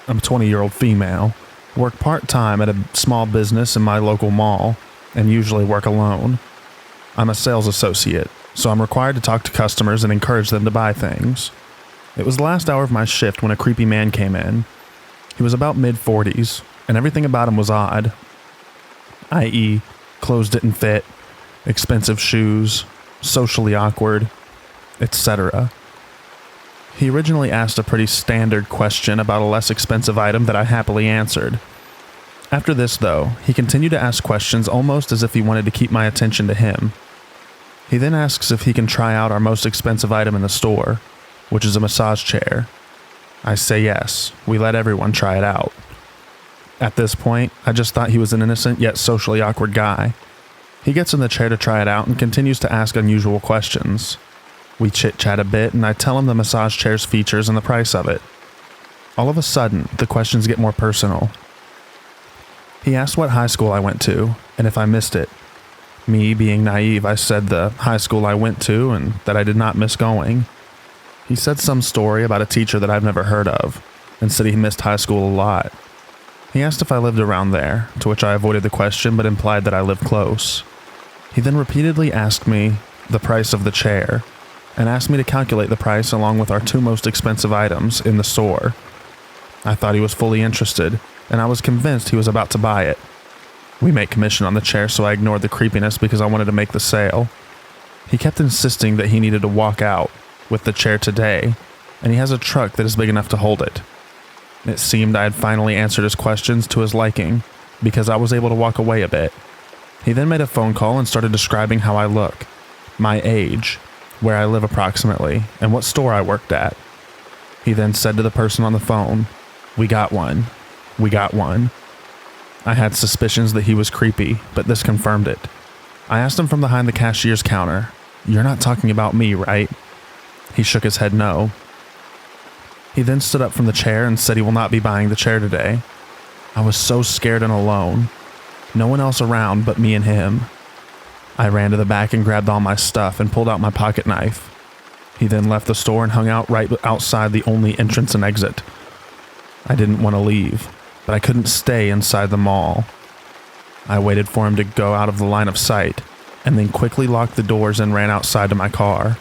I'm a 20-year-old female, work part-time at a small business in my local mall, and usually work alone. I'm a sales associate, so I'm required to talk to customers and encourage them to buy things. It was the last hour of my shift when a creepy man came in. He was about mid-40s, and everything about him was odd, i.e., clothes didn't fit, expensive shoes, socially awkward, etc. He originally asked a pretty standard question about a less expensive item that I happily answered. After this, though, he continued to ask questions almost as if he wanted to keep my attention to him. He then asks if he can try out our most expensive item in the store, which is a massage chair. I say yes. We let everyone try it out. At this point, I just thought he was an innocent yet socially awkward guy. He gets in the chair to try it out and continues to ask unusual questions. We chit-chat a bit, and I tell him the massage chair's features and the price of it. All of a sudden, the questions get more personal. He asked what high school I went to, and if I missed it. Me, being naive, I said the high school I went to and that I did not miss going. He said some story about a teacher that I've never heard of, and said he missed high school a lot. He asked if I lived around there, to which I avoided the question but implied that I lived close. He then repeatedly asked me the price of the chair, and asked me to calculate the price along with our two most expensive items in the store. I thought he was fully interested, and I was convinced he was about to buy it. We make commission on the chair, so I ignored the creepiness because I wanted to make the sale. He kept insisting that he needed to walk out with the chair today, and he has a truck that is big enough to hold it. It seemed I had finally answered his questions to his liking, because I was able to walk away a bit. He then made a phone call and started describing how I look, my age, where I live approximately, and what store I worked at. He then said to the person on the phone, "We got one. We got one." I had suspicions that he was creepy, but this confirmed it. I asked him from behind the cashier's counter, "You're not talking about me, right?" He shook his head no. He then stood up from the chair and said he will not be buying the chair today. I was so scared and alone. No one else around but me and him. I ran to the back and grabbed all my stuff and pulled out my pocket knife. He then left the store and hung out right outside the only entrance and exit. I didn't want to leave, but I couldn't stay inside the mall. I waited for him to go out of the line of sight, and then quickly locked the doors and ran outside to my car.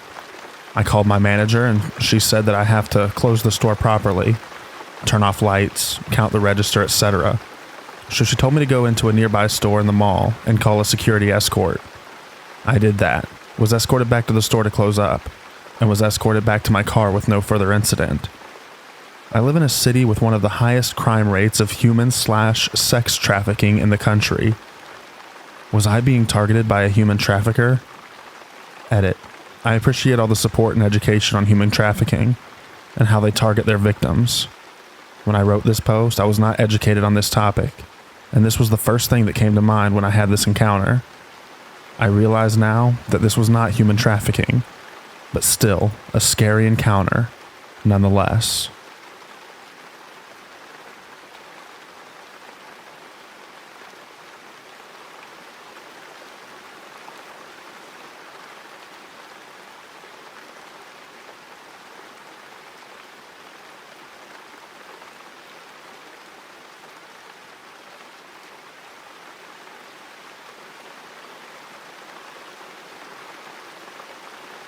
I called my manager, and she said that I have to close the store properly, turn off lights, count the register, etc. So she told me to go into a nearby store in the mall and call a security escort. I did that, was escorted back to the store to close up, and was escorted back to my car with no further incident. I live in a city with one of the highest crime rates of human/sex trafficking in the country. Was I being targeted by a human trafficker? Edit. I appreciate all the support and education on human trafficking and how they target their victims. When I wrote this post, I was not educated on this topic, and this was the first thing that came to mind when I had this encounter. I realize now that this was not human trafficking, but still a scary encounter, nonetheless.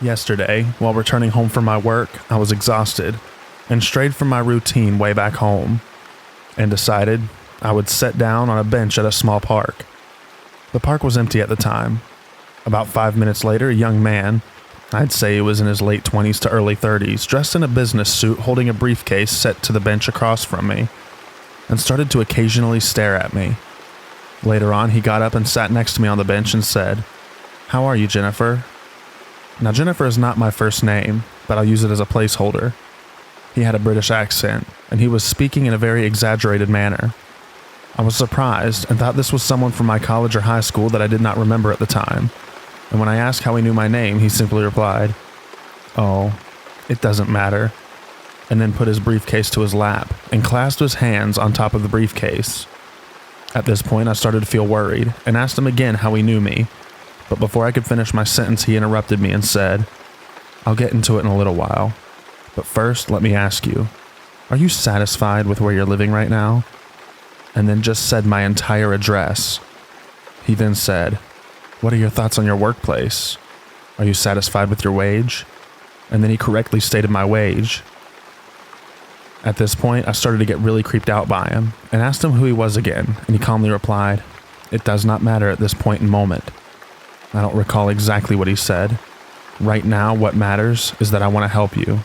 Yesterday, while returning home from my work, I was exhausted and strayed from my routine way back home and decided I would sit down on a bench at a small park. The park was empty at the time. About 5 minutes later, a young man, I'd say he was in his late 20s to early 30s, dressed in a business suit holding a briefcase set to the bench across from me, and started to occasionally stare at me. Later on, he got up and sat next to me on the bench and said, "How are you, Jennifer?" Now, Jennifer is not my first name, but I'll use it as a placeholder. He had a British accent, and he was speaking in a very exaggerated manner. I was surprised and thought this was someone from my college or high school that I did not remember at the time. And when I asked how he knew my name, he simply replied, "Oh, it doesn't matter," and then put his briefcase to his lap and clasped his hands on top of the briefcase. At this point, I started to feel worried and asked him again how he knew me, but before I could finish my sentence, he interrupted me and said, "I'll get into it in a little while, but first let me ask you, are you satisfied with where you're living right now?" And then just said my entire address. He then said, "What are your thoughts on your workplace? Are you satisfied with your wage?" And then he correctly stated my wage. At this point, I started to get really creeped out by him and asked him who he was again, and he calmly replied, "It does not matter at this point in moment." I don't recall exactly what he said. Right now, what matters is that I want to help you.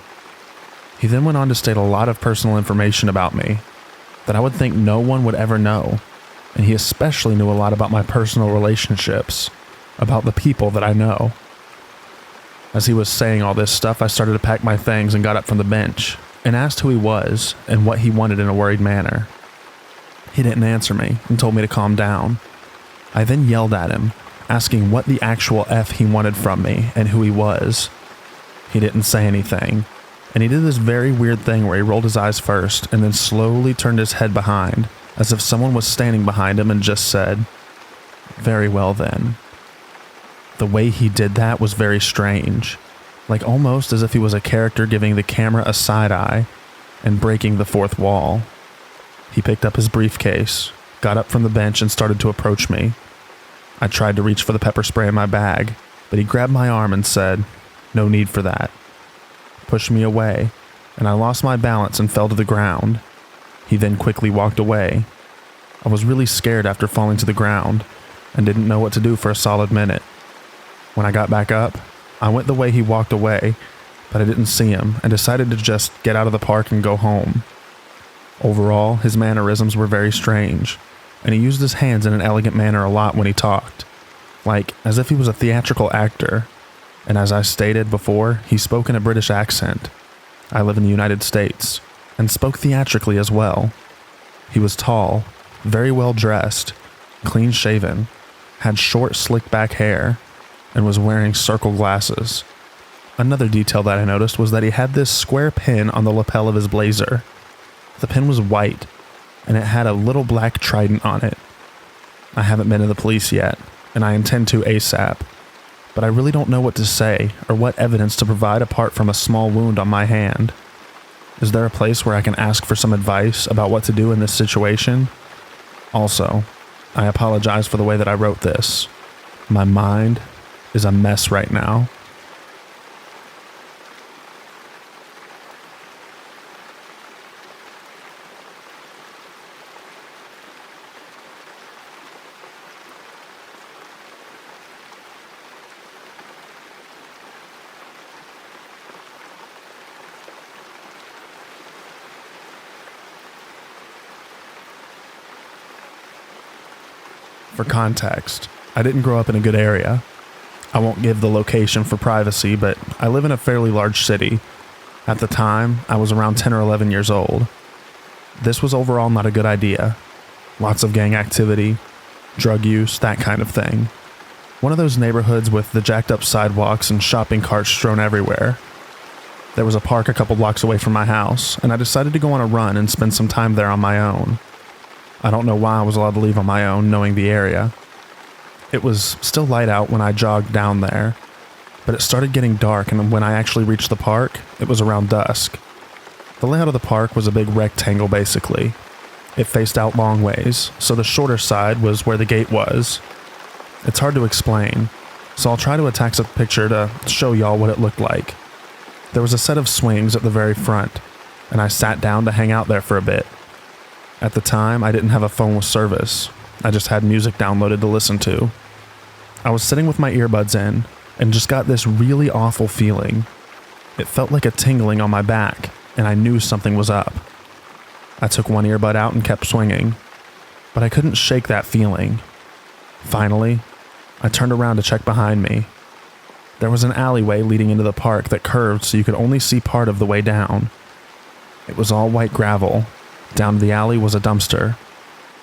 He then went on to state a lot of personal information about me that I would think no one would ever know, and he especially knew a lot about my personal relationships, about the people that I know. As he was saying all this stuff, I started to pack my things and got up from the bench and asked who he was and what he wanted in a worried manner. He didn't answer me and told me to calm down. I then yelled at him, asking what the actual F he wanted from me and who he was. He didn't say anything, and he did this very weird thing where he rolled his eyes first and then slowly turned his head behind, as if someone was standing behind him, and just said, "Very well then." The way he did that was very strange, like almost as if he was a character giving the camera a side eye and breaking the fourth wall. He picked up his briefcase, got up from the bench, and started to approach me. I tried to reach for the pepper spray in my bag, but he grabbed my arm and said, "No need for that," pushed me away, and I lost my balance and fell to the ground. He then quickly walked away. I was really scared after falling to the ground and didn't know what to do for a solid minute. When I got back up, I went the way he walked away, but I didn't see him and decided to just get out of the park and go home. Overall, his mannerisms were very strange, and he used his hands in an elegant manner a lot when he talked, like as if he was a theatrical actor. And as I stated before, he spoke in a British accent. I live in the United States, and spoke theatrically as well. He was tall, very well dressed, clean shaven, had short slick back hair, and was wearing circle glasses. Another detail that I noticed was that he had this square pin on the lapel of his blazer. The pin was white, and it had a little black trident on it. I haven't been to the police yet, and I intend to ASAP, but I really don't know what to say or what evidence to provide apart from a small wound on my hand. Is there a place where I can ask for some advice about what to do in this situation? Also, I apologize for the way that I wrote this. My mind is a mess right now. For context, I didn't grow up in a good area. I won't give the location for privacy, but I live in a fairly large city. At the time, I was around 10 or 11 years old. This was overall not a good idea. Lots of gang activity, drug use, that kind of thing. One of those neighborhoods with the jacked up sidewalks and shopping carts strewn everywhere. There was a park a couple blocks away from my house, and I decided to go on a run and spend some time there on my own. I don't know why I was allowed to leave on my own, knowing the area. It was still light out when I jogged down there, but it started getting dark, and when I actually reached the park, it was around dusk. The layout of the park was a big rectangle, basically. It faced out long ways, so the shorter side was where the gate was. It's hard to explain, so I'll try to attach a picture to show y'all what it looked like. There was a set of swings at the very front, and I sat down to hang out there for a bit. At the time, I didn't have a phone with service. I just had music downloaded to listen to. I was sitting with my earbuds in, and just got this really awful feeling. It felt like a tingling on my back, and I knew something was up. I took one earbud out and kept swinging, but I couldn't shake that feeling. Finally, I turned around to check behind me. There was an alleyway leading into the park that curved so you could only see part of the way down. It was all white gravel. Down the alley was a dumpster.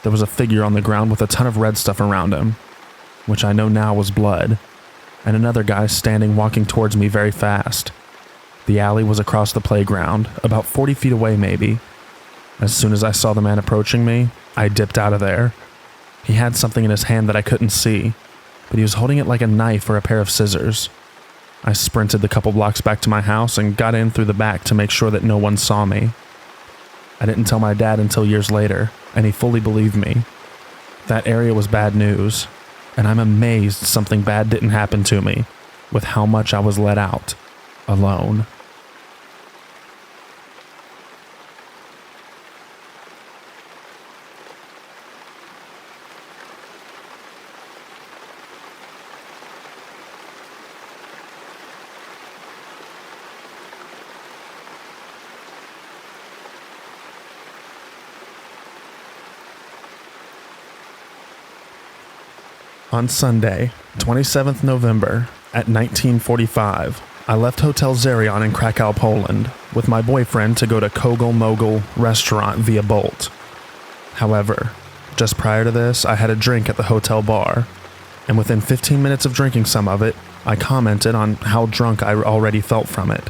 There was a figure on the ground with a ton of red stuff around him, which I know now was blood, and another guy standing walking towards me very fast. The alley was across the playground, about 40 feet away maybe. As soon as I saw the man approaching me, I dipped out of there. He had something in his hand that I couldn't see, but he was holding it like a knife or a pair of scissors. I sprinted the couple blocks back to my house and got in through the back to make sure that no one saw me. I didn't tell my dad until years later, and he fully believed me. That area was bad news, and I'm amazed something bad didn't happen to me, with how much I was let out, alone. On Sunday, 27th November, at 1945, I left Hotel Zarion in Krakow, Poland, with my boyfriend to go to Kogel Mogul restaurant via Bolt. However, just prior to this, I had a drink at the hotel bar, and within 15 minutes of drinking some of it, I commented on how drunk I already felt from it.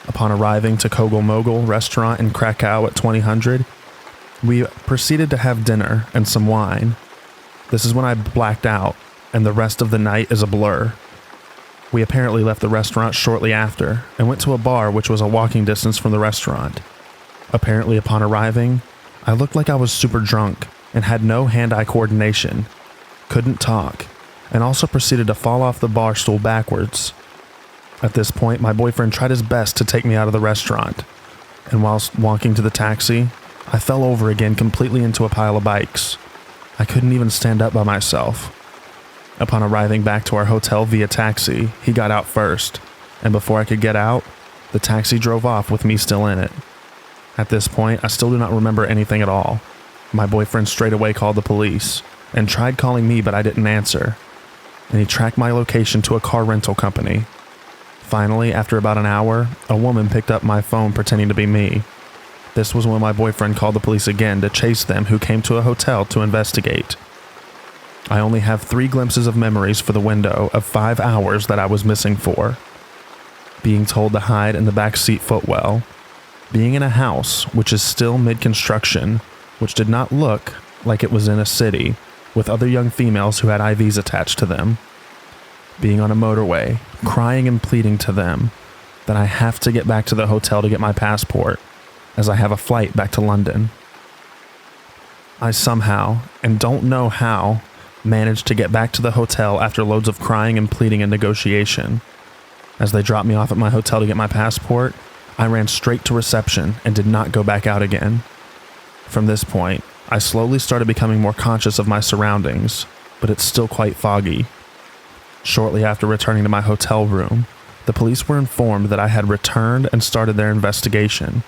Upon arriving to Kogel Mogul restaurant in Krakow at 2000, we proceeded to have dinner and some wine. This is when I blacked out, and the rest of the night is a blur. We apparently left the restaurant shortly after, and went to a bar which was a walking distance from the restaurant. Apparently upon arriving, I looked like I was super drunk, and had no hand-eye coordination, couldn't talk, and also proceeded to fall off the bar stool backwards. At this point, my boyfriend tried his best to take me out of the restaurant, and whilst walking to the taxi, I fell over again completely into a pile of bikes. I couldn't even stand up by myself. Upon arriving back to our hotel via taxi, he got out first, and before I could get out, the taxi drove off with me still in it. At this point, I still do not remember anything at all. My boyfriend straight away called the police, and tried calling me but I didn't answer, and he tracked my location to a car rental company. Finally, after about an hour, a woman picked up my phone pretending to be me. This was when my boyfriend called the police again to chase them, who came to a hotel to investigate. I only have 3 glimpses of memories for the window of 5 hours that I was missing for. Being told to hide in the backseat footwell. Being in a house which is still mid-construction, which did not look like it was in a city, with other young females who had IVs attached to them. Being on a motorway, crying and pleading to them that I have to get back to the hotel to get my passport, as I have a flight back to London. I somehow, and don't know how, managed to get back to the hotel after loads of crying and pleading and negotiation. As they dropped me off at my hotel to get my passport, I ran straight to reception and did not go back out again. From this point, I slowly started becoming more conscious of my surroundings, but it's still quite foggy. Shortly after returning to my hotel room, the police were informed that I had returned and started their investigation,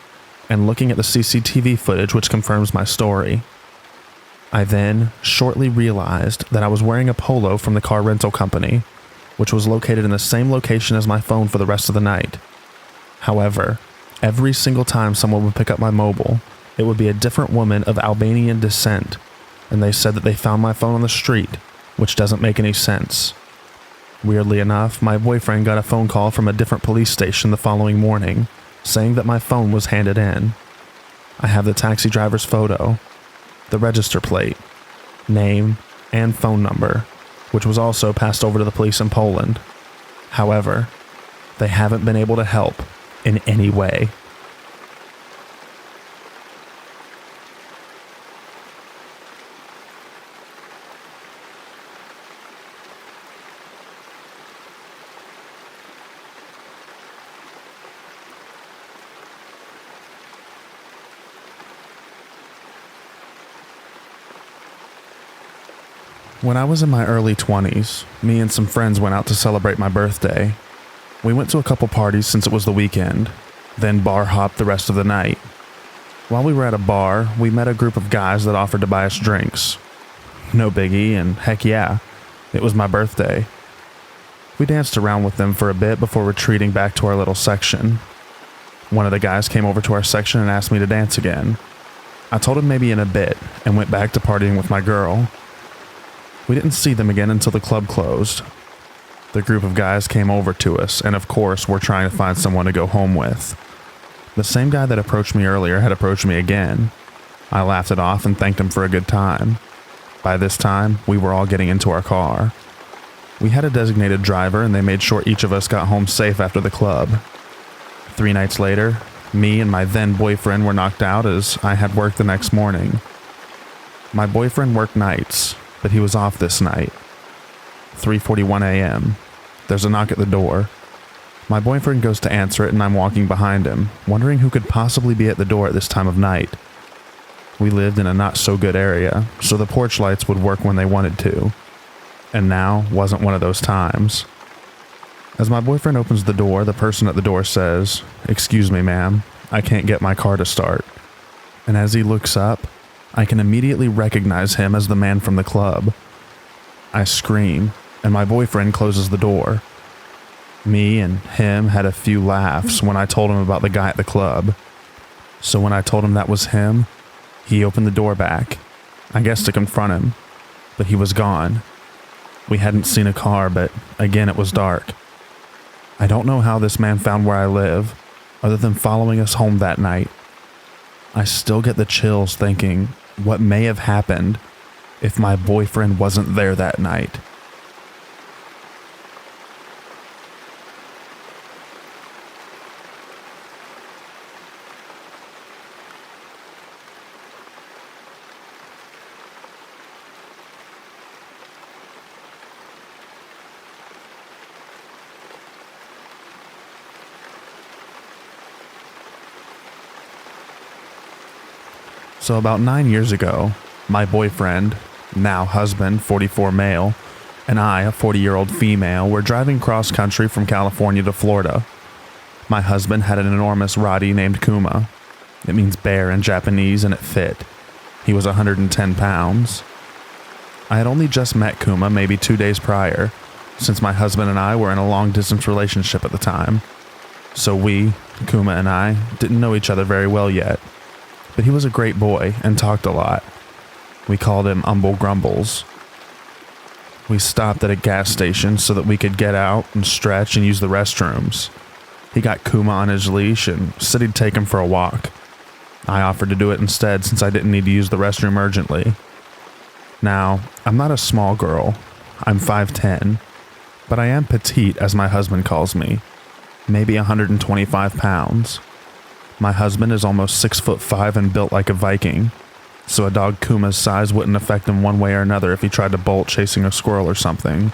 and looking at the CCTV footage which confirms my story. I then shortly realized that I was wearing a polo from the car rental company, which was located in the same location as my phone for the rest of the night. However, every single time someone would pick up my mobile, it would be a different woman of Albanian descent, and they said that they found my phone on the street, which doesn't make any sense. Weirdly enough, my boyfriend got a phone call from a different police station the following morning, saying that my phone was handed in. I have the taxi driver's photo, the register plate, name, and phone number, which was also passed over to the police in Poland. However, they haven't been able to help in any way. When I was in my early 20s, me and some friends went out to celebrate my birthday. We went to a couple parties since it was the weekend, then bar hopped the rest of the night. While we were at a bar, we met a group of guys that offered to buy us drinks. No biggie, and heck yeah, it was my birthday. We danced around with them for a bit before retreating back to our little section. One of the guys came over to our section and asked me to dance again. I told him maybe in a bit and went back to partying with my girl. We didn't see them again until the club closed. The group of guys came over to us, and of course, we're trying to find someone to go home with. The same guy that approached me earlier had approached me again. I laughed it off and thanked him for a good time. By this time, we were all getting into our car. We had a designated driver, and they made sure each of us got home safe after the club. 3 nights later, me and my then boyfriend were knocked out as I had work the next morning. My boyfriend worked nights, but he was off this night. 3:41 a.m. There's a knock at the door. My boyfriend goes to answer it and I'm walking behind him, wondering who could possibly be at the door at this time of night. We lived in a not so good area, so the porch lights would work when they wanted to. And now wasn't one of those times. As my boyfriend opens the door, the person at the door says, "Excuse me, ma'am, I can't get my car to start." And as he looks up, I can immediately recognize him as the man from the club. I scream, and my boyfriend closes the door. Me and him had a few laughs when I told him about the guy at the club. So when I told him that was him, he opened the door back, I guess to confront him, but he was gone. We hadn't seen a car, but again it was dark. I don't know how this man found where I live, other than following us home that night. I still get the chills thinking what may have happened if my boyfriend wasn't there that night. So about 9 years ago, my boyfriend, now husband, 44 male, and I, a 40-year-old female, were driving cross-country from California to Florida. My husband had an enormous Rottie named Kuma. It means bear in Japanese, and it fit. He was 110 pounds. I had only just met Kuma maybe 2 days prior, since my husband and I were in a long-distance relationship at the time. So we, Kuma and I, didn't know each other very well yet. But he was a great boy and talked a lot. We called him Umble Grumbles. We stopped at a gas station so that we could get out and stretch and use the restrooms. He got Kuma on his leash and said he'd take him for a walk. I offered to do it instead since I didn't need to use the restroom urgently. Now, I'm not a small girl. I'm 5'10", but I am petite as my husband calls me, maybe 125 pounds. My husband is almost 6'5" and built like a Viking, so a dog Kuma's size wouldn't affect him one way or another if he tried to bolt chasing a squirrel or something.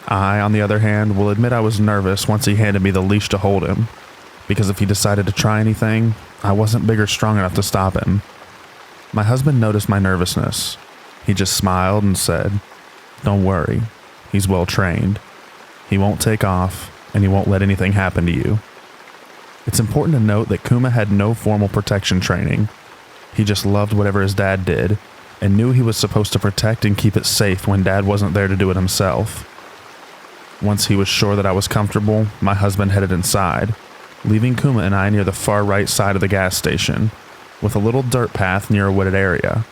I, on the other hand, will admit I was nervous once he handed me the leash to hold him, because if he decided to try anything, I wasn't big or strong enough to stop him. My husband noticed my nervousness. He just smiled and said, "Don't worry, he's well trained. He won't take off, and he won't let anything happen to you." It's important to note that Kuma had no formal protection training. He just loved whatever his dad did, and knew he was supposed to protect and keep it safe when Dad wasn't there to do it himself. Once he was sure that I was comfortable, my husband headed inside, leaving Kuma and I near the far right side of the gas station, with a little dirt path near a wooded area.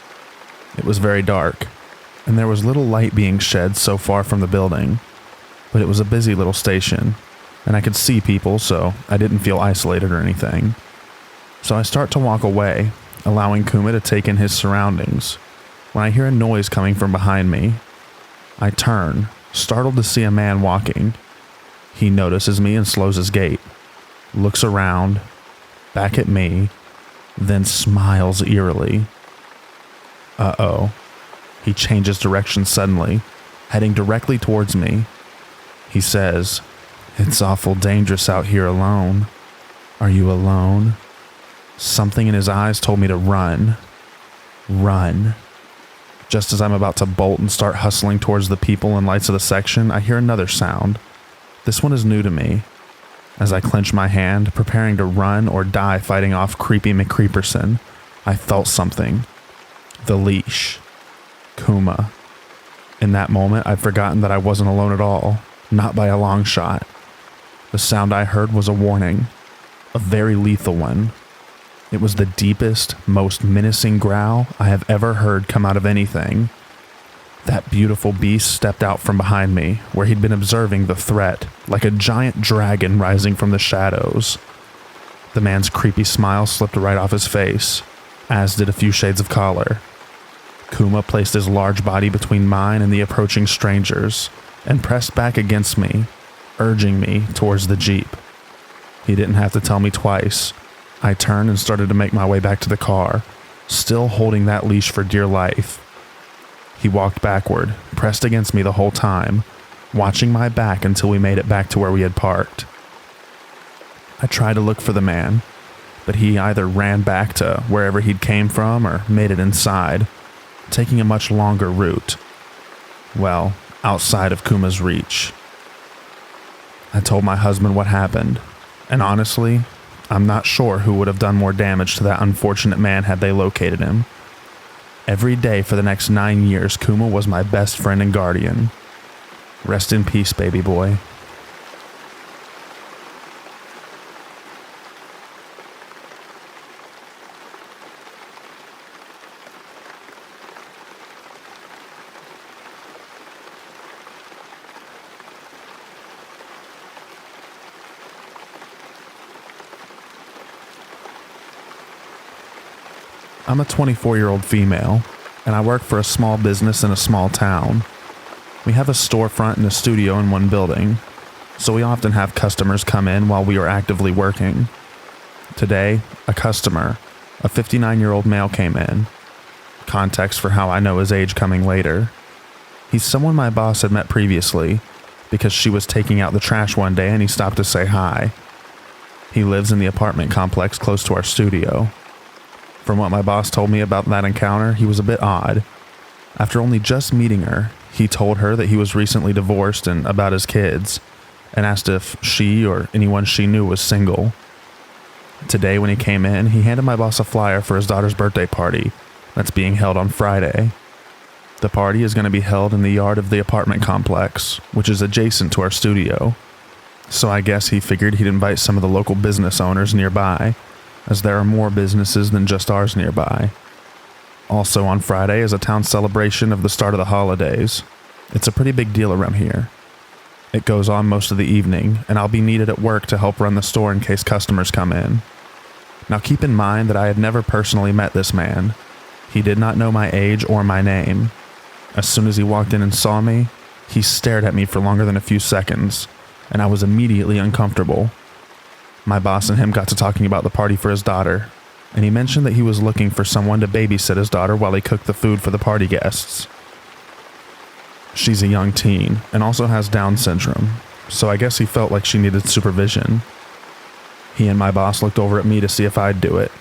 It was very dark, and there was little light being shed so far from the building, but it was a busy little station, and I could see people, so I didn't feel isolated or anything. So I start to walk away, allowing Kuma to take in his surroundings, when I hear a noise coming from behind me. I turn, startled to see a man walking. He notices me and slows his gait, looks around, back at me, then smiles eerily. Uh-oh. He changes direction suddenly, heading directly towards me. He says, "It's awful dangerous out here alone. Are you Something in his eyes told me to run. Run. Just as I'm about to bolt and start hustling towards the people and lights of the section, I hear another sound. This one is new to me. As I clench my hand, preparing to run or die fighting off Creepy McCreeperson, I felt something. The leash. Kuma. In that moment, I'd forgotten that I wasn't alone at all, not by a long shot. The sound I heard was a warning, a very lethal one. It was the deepest, most menacing growl I have ever heard come out of anything. That beautiful beast stepped out from behind me, where he'd been observing the threat, like a giant dragon rising from the shadows. The man's creepy smile slipped right off his face, as did a few shades of color. Kuma placed his large body between mine and the approaching strangers, and pressed back against me, urging me towards the Jeep. He didn't have to tell me twice. I turned and started to make my way back to the car, still holding that leash for dear life. He walked backward, pressed against me the whole time, watching my back until we made it back to where we had parked. I tried to look for the man, but he either ran back to wherever he'd came from or made it inside, taking a much longer route. Well, outside of Kuma's reach. I told my husband what happened, and honestly, I'm not sure who would have done more damage to that unfortunate man had they located him. Every day for the next 9 years, Kuma was my best friend and guardian. Rest in peace, baby boy. I'm a 24-year-old female, and I work for a small business in a small town. We have a storefront and a studio in one building, so we often have customers come in while we are actively working. Today, a customer, a 59-year-old male, came in. Context for how I know his age coming later. He's someone my boss had met previously, because she was taking out the trash one day and he stopped to say hi. He lives in the apartment complex close to our studio. From what my boss told me about that encounter, he was a bit odd. After only just meeting her, he told her that he was recently divorced and about his kids, and asked if she or anyone she knew was single. Today when he came in, he handed my boss a flyer for his daughter's birthday party that's being held on Friday. The party is going to be held in the yard of the apartment complex, which is adjacent to our studio. So I guess he figured he'd invite some of the local business owners nearby, as there are more businesses than just ours nearby. Also on Friday is a town celebration of the start of the holidays. It's a pretty big deal around here. It goes on most of the evening, and I'll be needed at work to help run the store in case customers come in. Now keep in mind that I had never personally met this man. He did not know my age or my name. As soon as he walked in and saw me, he stared at me for longer than a few seconds, and I was immediately uncomfortable. My boss and him got to talking about the party for his daughter, and he mentioned that he was looking for someone to babysit his daughter while he cooked the food for the party guests. She's a young teen and also has Down syndrome, so I guess he felt like she needed supervision. He and my boss looked over at me to see if I'd do it,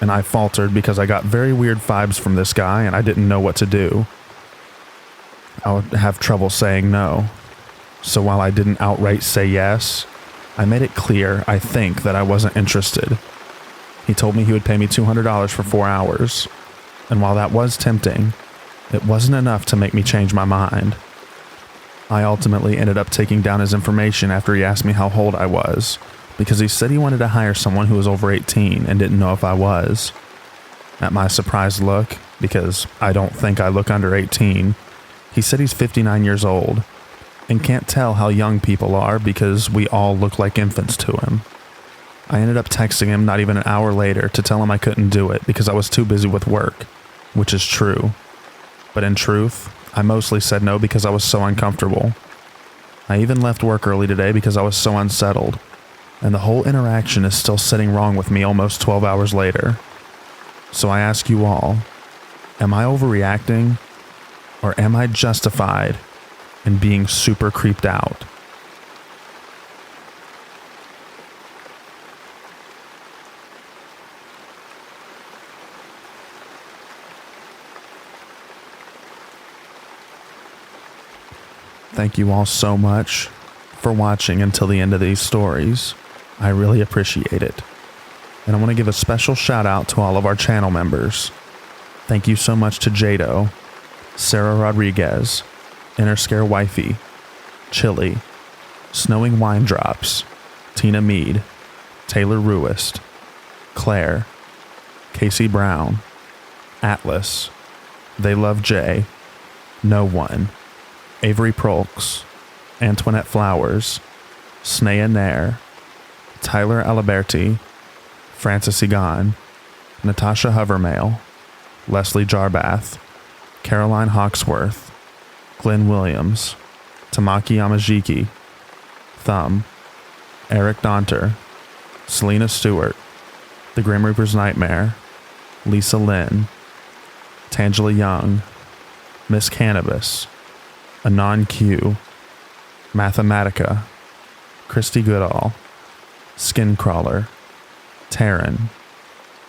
and I faltered because I got very weird vibes from this guy and I didn't know what to do. I would have trouble saying no, so while I didn't outright say yes, I made it clear, I think, that I wasn't interested. He told me he would pay me $200 for 4 hours, and while that was tempting, it wasn't enough to make me change my mind. I ultimately ended up taking down his information after he asked me how old I was, because he said he wanted to hire someone who was over 18 and didn't know if I was. At my surprised look, because I don't think I look under 18, he said he's 59 years old, and can't tell how young people are because we all look like infants to him. I ended up texting him not even an hour later to tell him I couldn't do it because I was too busy with work, which is true. But in truth, I mostly said no because I was so uncomfortable. I even left work early today because I was so unsettled, and the whole interaction is still sitting wrong with me almost 12 hours later. So I ask you all, am I overreacting, or am I justified in being super creeped out? Thank you all so much for watching until the end of these stories. I really appreciate it. And I want to give a special shout out to all of our channel members. Thank you so much to Jado, Sarah Rodriguez, Inner Scare Wifey, Chili, Snowing Wine Drops, Tina Mead, Taylor Ruist, Claire, Casey Brown, Atlas, They Love Jay, No One, Avery Prolks, Antoinette Flowers, Snea Nair, Tyler Aliberti, Francis Egan, Natasha Hovermail, Leslie Jarbath, Caroline Hawksworth, Glenn Williams, Tamaki Yamajiki, Thumb, Eric Donter, Selena Stewart, The Grim Reaper's Nightmare, Lisa Lynn, Tangela Young, Miss Cannabis, Anon Q, Mathematica, Christy Goodall, Skincrawler, Taryn,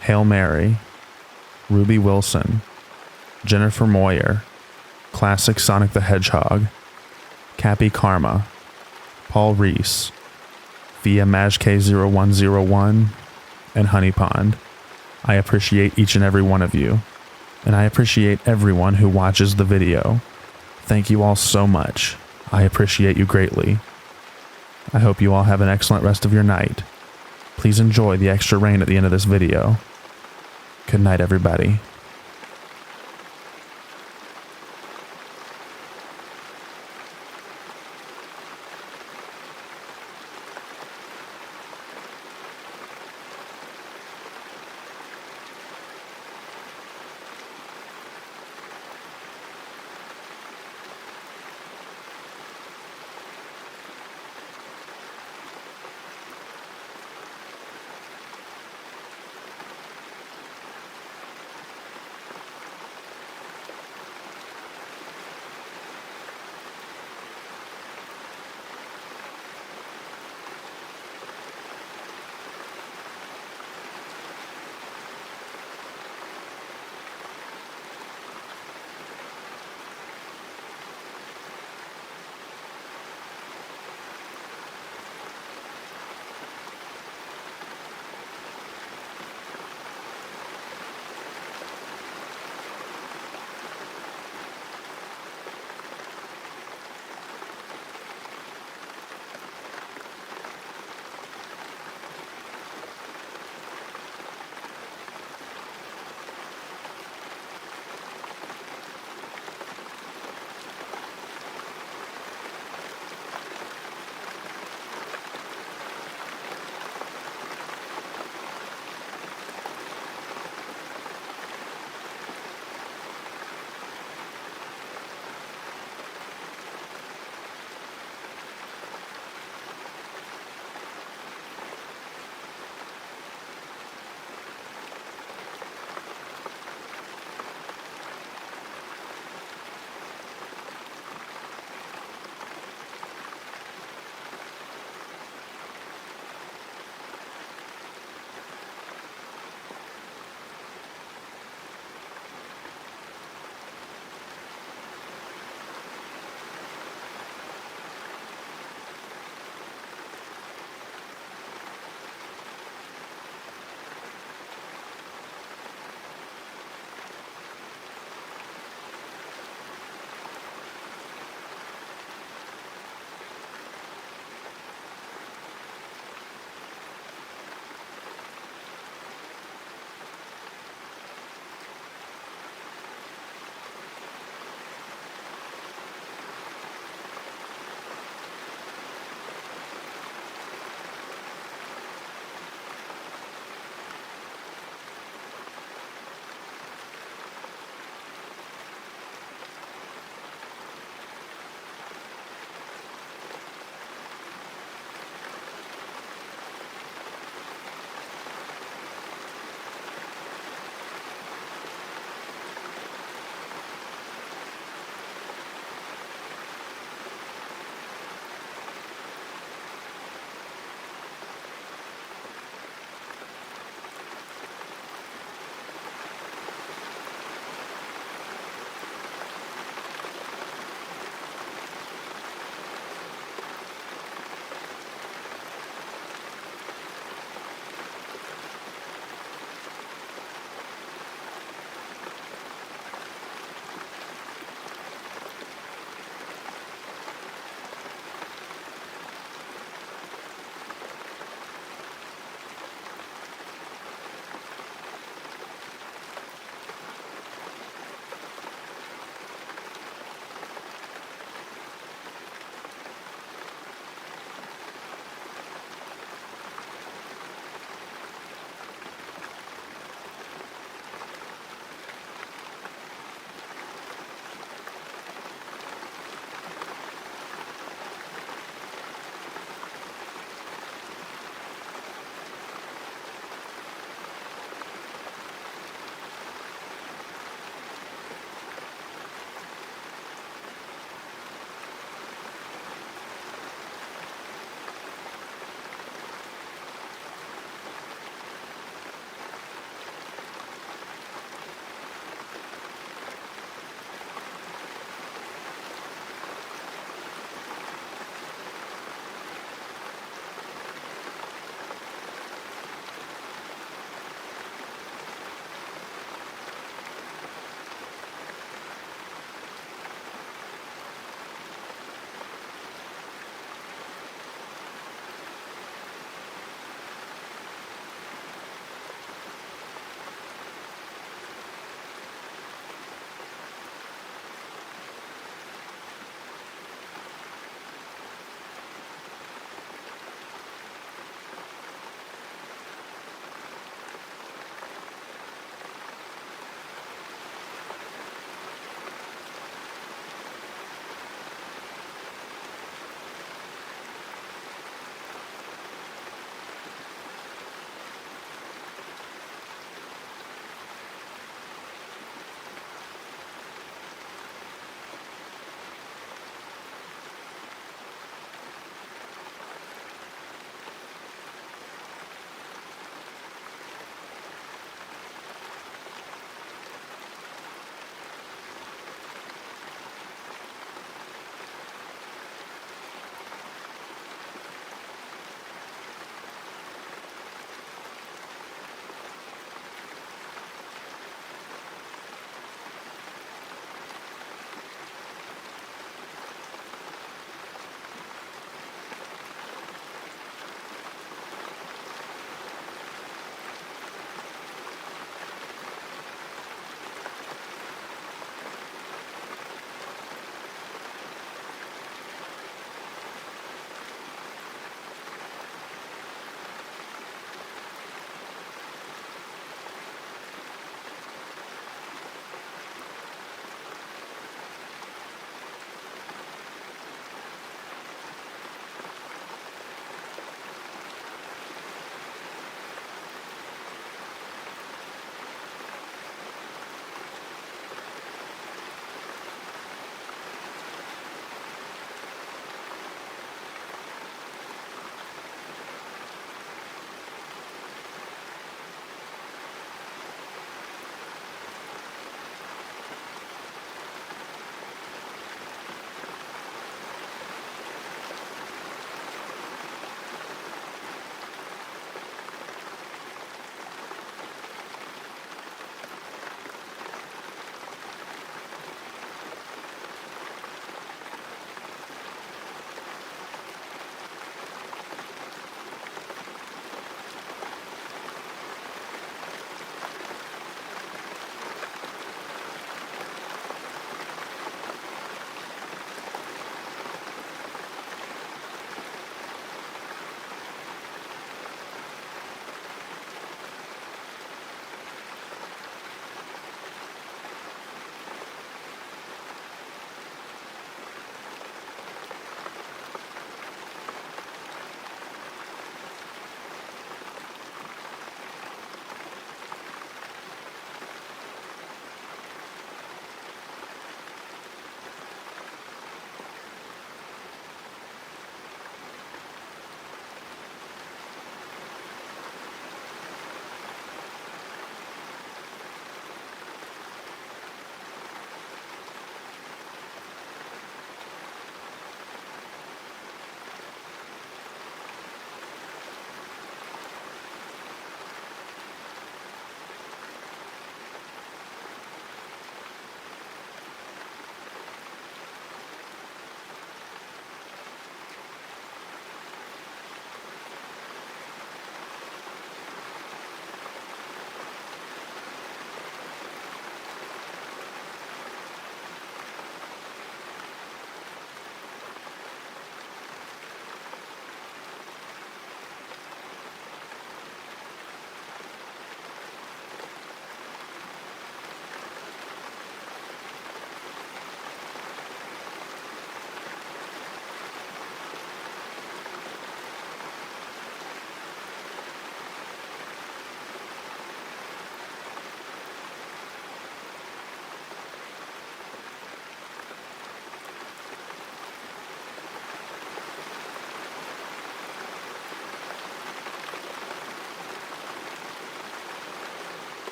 Hail Mary, Ruby Wilson, Jennifer Moyer, Classic Sonic the Hedgehog, Cappy Karma, Paul Reese, Via MajK0101, and Honey Pond. I appreciate each and every one of you, and I appreciate everyone who watches the video. Thank you all so much. I appreciate you greatly. I hope you all have an excellent rest of your night. Please enjoy the extra rain at the end of this video. Good night, everybody.